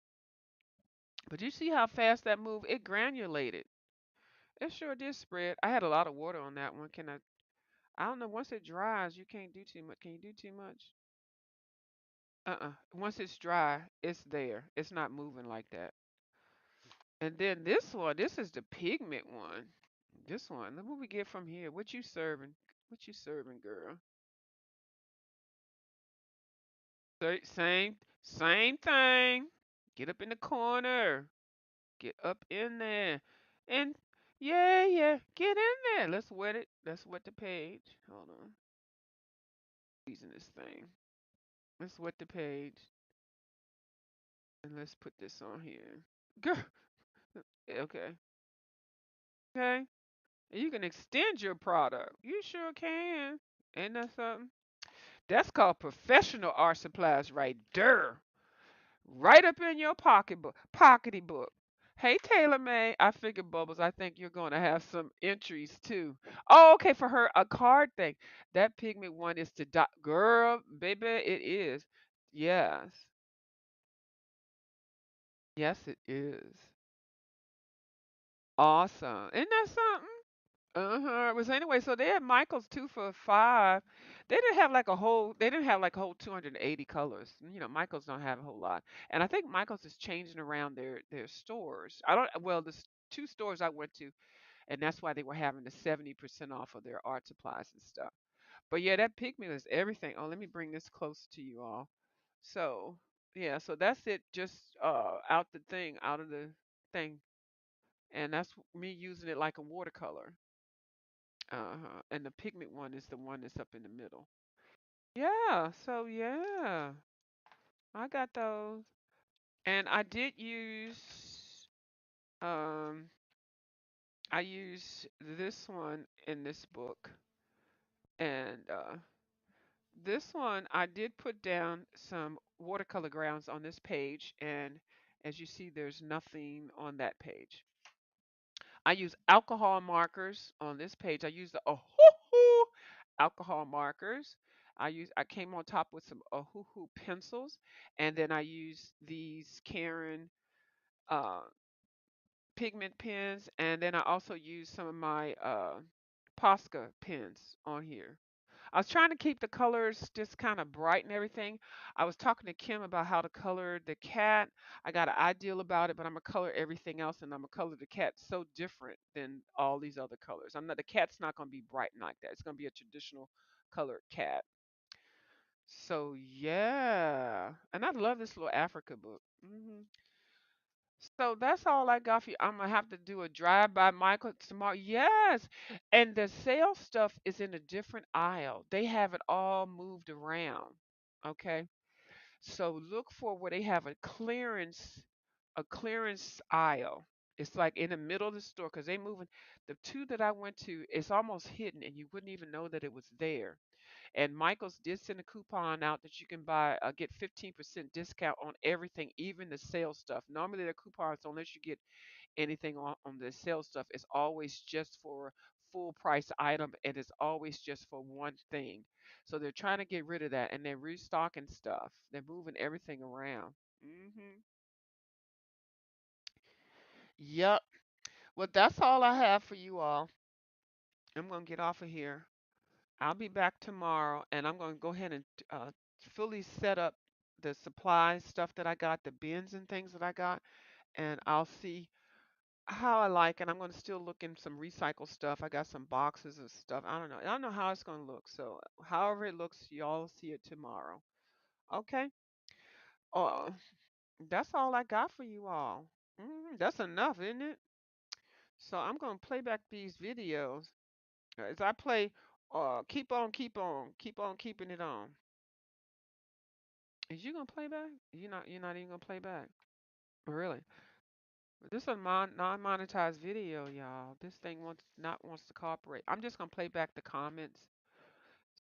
B: But you see how fast that moved? It granulated. It sure did spread. I had a lot of water on that one. Can I? I don't know. Once it dries, you can't do too much. Can you do too much? Once it's dry, it's there. It's not moving like that. And then this one, this is the pigment one. This one. Look what we get from here. What you serving? What you serving, girl? Same thing. Get up in the corner. Get up in there. And yeah, yeah, get in there. Let's wet it. Let's wet the page. Hold on. Using this thing. Let's wet the page. And let's put this on here. Girl. Okay. Okay. And you can extend your product. You sure can. Ain't that something? That's called professional art supplies right there. Right up in your pockety book. Hey Taylor May, I figured Bubbles, I think you're gonna have some entries too. Oh, okay, for her a card thing. That pigment one is to girl, baby, it is. Yes. Yes, it is. Awesome. Isn't that something? Uh-huh. It was anyway, so they had Michael's 2 for $5. They didn't have like a whole 280 colors. Michael's don't have a whole lot. And I think Michael's is changing around their stores. I don't well, the two stores I went to, and that's why they were having the 70% off of their art supplies and stuff. But yeah, that pigment is everything. Oh, let me bring this closer to you all. So, yeah, so that's it just out of the thing. And that's me using it like a watercolor. Uh-huh. And the pigment one is the one that's up in the middle. Yeah, so yeah, I got those. And um I used this one in this book. And this one I did put down some watercolor grounds on this page, and as you see there's nothing on that page. I use alcohol markers on this page. I use the Ohuhu alcohol markers. I came on top with some Ohuhu pencils, and then I use these Caron uh, pigment pens, and then I also use some of my Posca pens on here. I was trying to keep the colors just kind of bright and everything. I was talking to Kim about how to color the cat. I got an ideal about it, but I'm gonna color everything else, and I'm gonna color the cat so different than all these other colors. I'm not The cat's not gonna be bright like that. It's gonna be a traditional colored cat. So yeah, and I love this little Africa book. So that's all I got for you. I'm gonna have to do a drive by Michael tomorrow. Yes, and the sale stuff is in a different aisle. They have it all moved around. Okay, so look for where they have a clearance aisle. It's like in the middle of the store because they moving. The two that I went to, it's almost hidden, and you wouldn't even know that it was there. And Michaels did send a coupon out that you can get 15% discount on everything, even the sale stuff. Normally, their coupons don't let you get anything on the sale stuff. It's always just for full price item, and it's always just for one thing. So they're trying to get rid of that, and they're restocking stuff. They're moving everything around. Yep. Well, that's all I have for you all. I'm gonna get off of here. I'll be back tomorrow, and I'm going to go ahead and fully set up the supplies stuff that I got, the bins and things that I got, and I'll see how I like it. I'm going to still look in some recycle stuff. I got some boxes of stuff. I don't know. I don't know how it's going to look. So, however it looks, y'all see it tomorrow. Okay? Uh, that's all I got for you all. That's enough, isn't it? So, I'm going to play back these videos as I play. Keep on, keep on, keep on keeping it on. Is you gonna play back? You're not even gonna play back. Really? This is a non-monetized video, y'all. This thing wants to cooperate. I'm just gonna play back the comments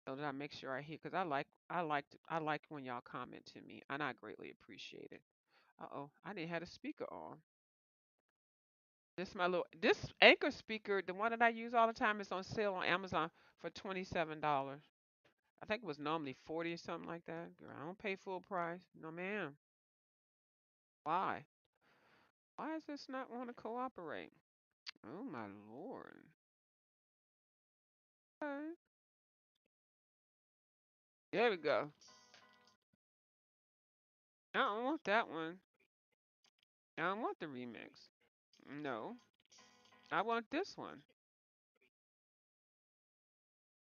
B: so that I make sure I hear, because I like when y'all comment to me, and I greatly appreciate it. Uh-oh, I didn't have a speaker on. This Anchor speaker, the one that I use all the time, is on sale on Amazon for $27. I think it was normally 40 or something like that. Girl, I don't pay full price. No, ma'am. Why? Why does this not want to cooperate? Oh my lord. Okay. There we go. I don't want that one. I don't want the remix. No. I want this one.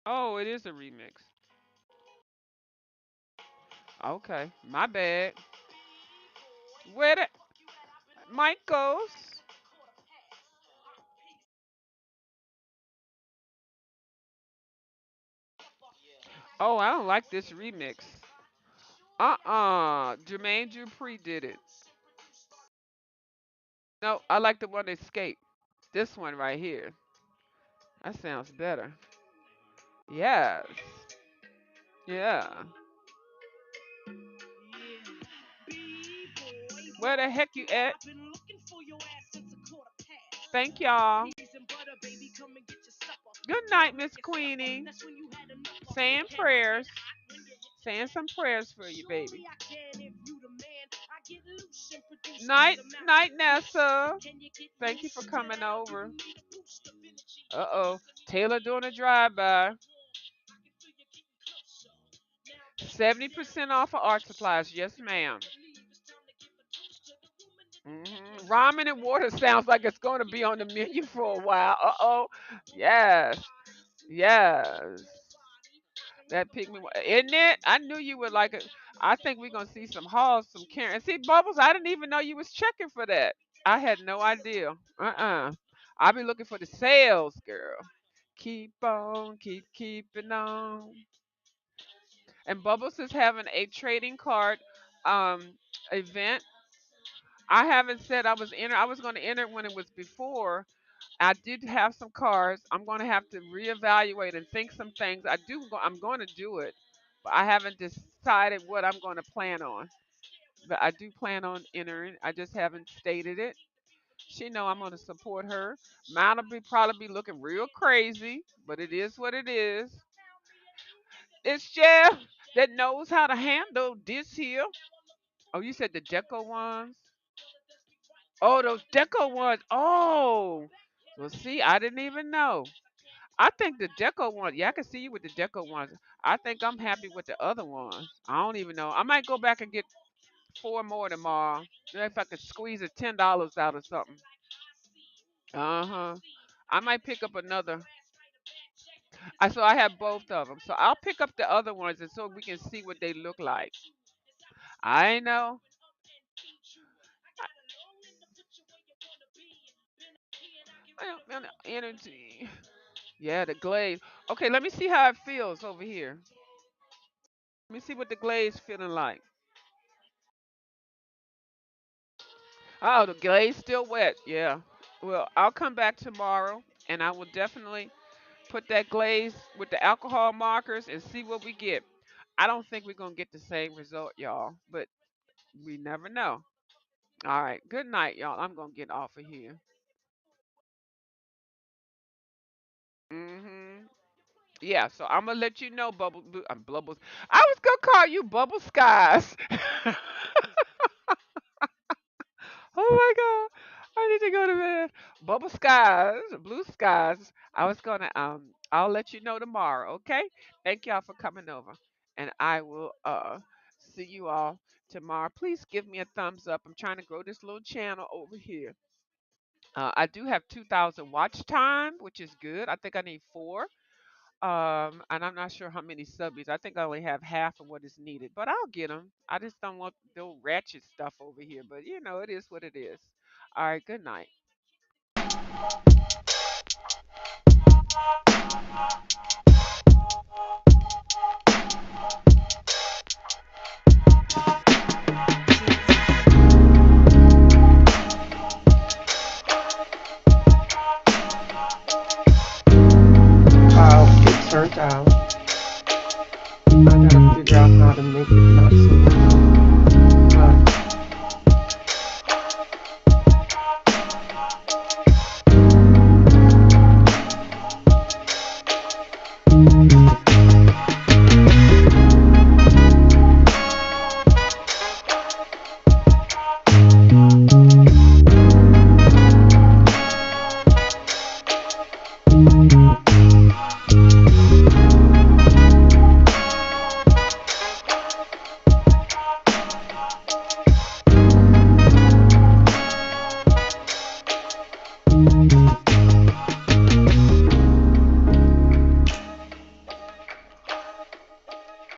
B: Oh, it is a remix. Okay. My bad. Where the mic goes? Oh, I don't like this remix. Jermaine Dupri did it. No, I like the one Escape. This one right here. That sounds better. Yes. Yeah. Where the heck you at? Thank y'all. Good night, Miss Queenie. Saying prayers. Saying some prayers for you, baby. Night, night, Nessa. Thank you for coming over. Uh-oh. Taylor doing a drive-by. 70% off of art supplies. Yes, ma'am. Ramen and water sounds like it's going to be on the menu for a while. Uh-oh. Yes. Yes. That pygmy, isn't it? I knew you would like it. I think we're gonna see some hauls, some Karen. See, Bubbles, I didn't even know you was checking for that. I had no idea. I'll be looking for the sales, girl. Keep on, keeping on. And Bubbles is having a trading card event. I haven't said I was going to enter when it was before. I did have some cards. I'm going to have to reevaluate and think some things. I'm going to do it, but I haven't decided what I'm going to plan on. But I do plan on entering. I just haven't stated it. She know I'm going to support her. Mine will probably be looking real crazy, but it is what it is. It's Jeff that knows how to handle this here. Oh, you said the Deco ones? Oh, those deco ones. Oh, well, see, I didn't even know. I think the deco ones. Yeah, I can see you with the deco ones. I think I'm happy with the other ones. I don't even know. I might go back and get four more tomorrow. If I could squeeze a $10 out of something. Uh huh. I might pick up another. So I have both of them. So I'll pick up the other ones and so we can see what they look like. I know. Energy. Yeah, the glaze. Okay, let me see how it feels over here. Let me see what the glaze feeling like. Oh, the glaze still wet. Yeah. Well, I'll come back tomorrow and I will definitely put that glaze with the alcohol markers and see what we get. I don't think we're gonna get the same result, y'all, but we never know. All right. Good night, y'all. I'm gonna get off of here. Mhm. Yeah. So I'm gonna let you know, Bubbles. I was gonna call you Bubble Skies. Oh my God. I need to go to bed. Bubble skies, blue skies. I'll let you know tomorrow, okay? Thank y'all for coming over. And I will see you all tomorrow. Please give me a thumbs up. I'm trying to grow this little channel over here. I do have 2,000 watch time, which is good. I think I need four. And I'm not sure how many subbies. I think I only have half of what is needed, but I'll get them. I just don't want the ratchet stuff over here. But it is what it is. All right. Good night.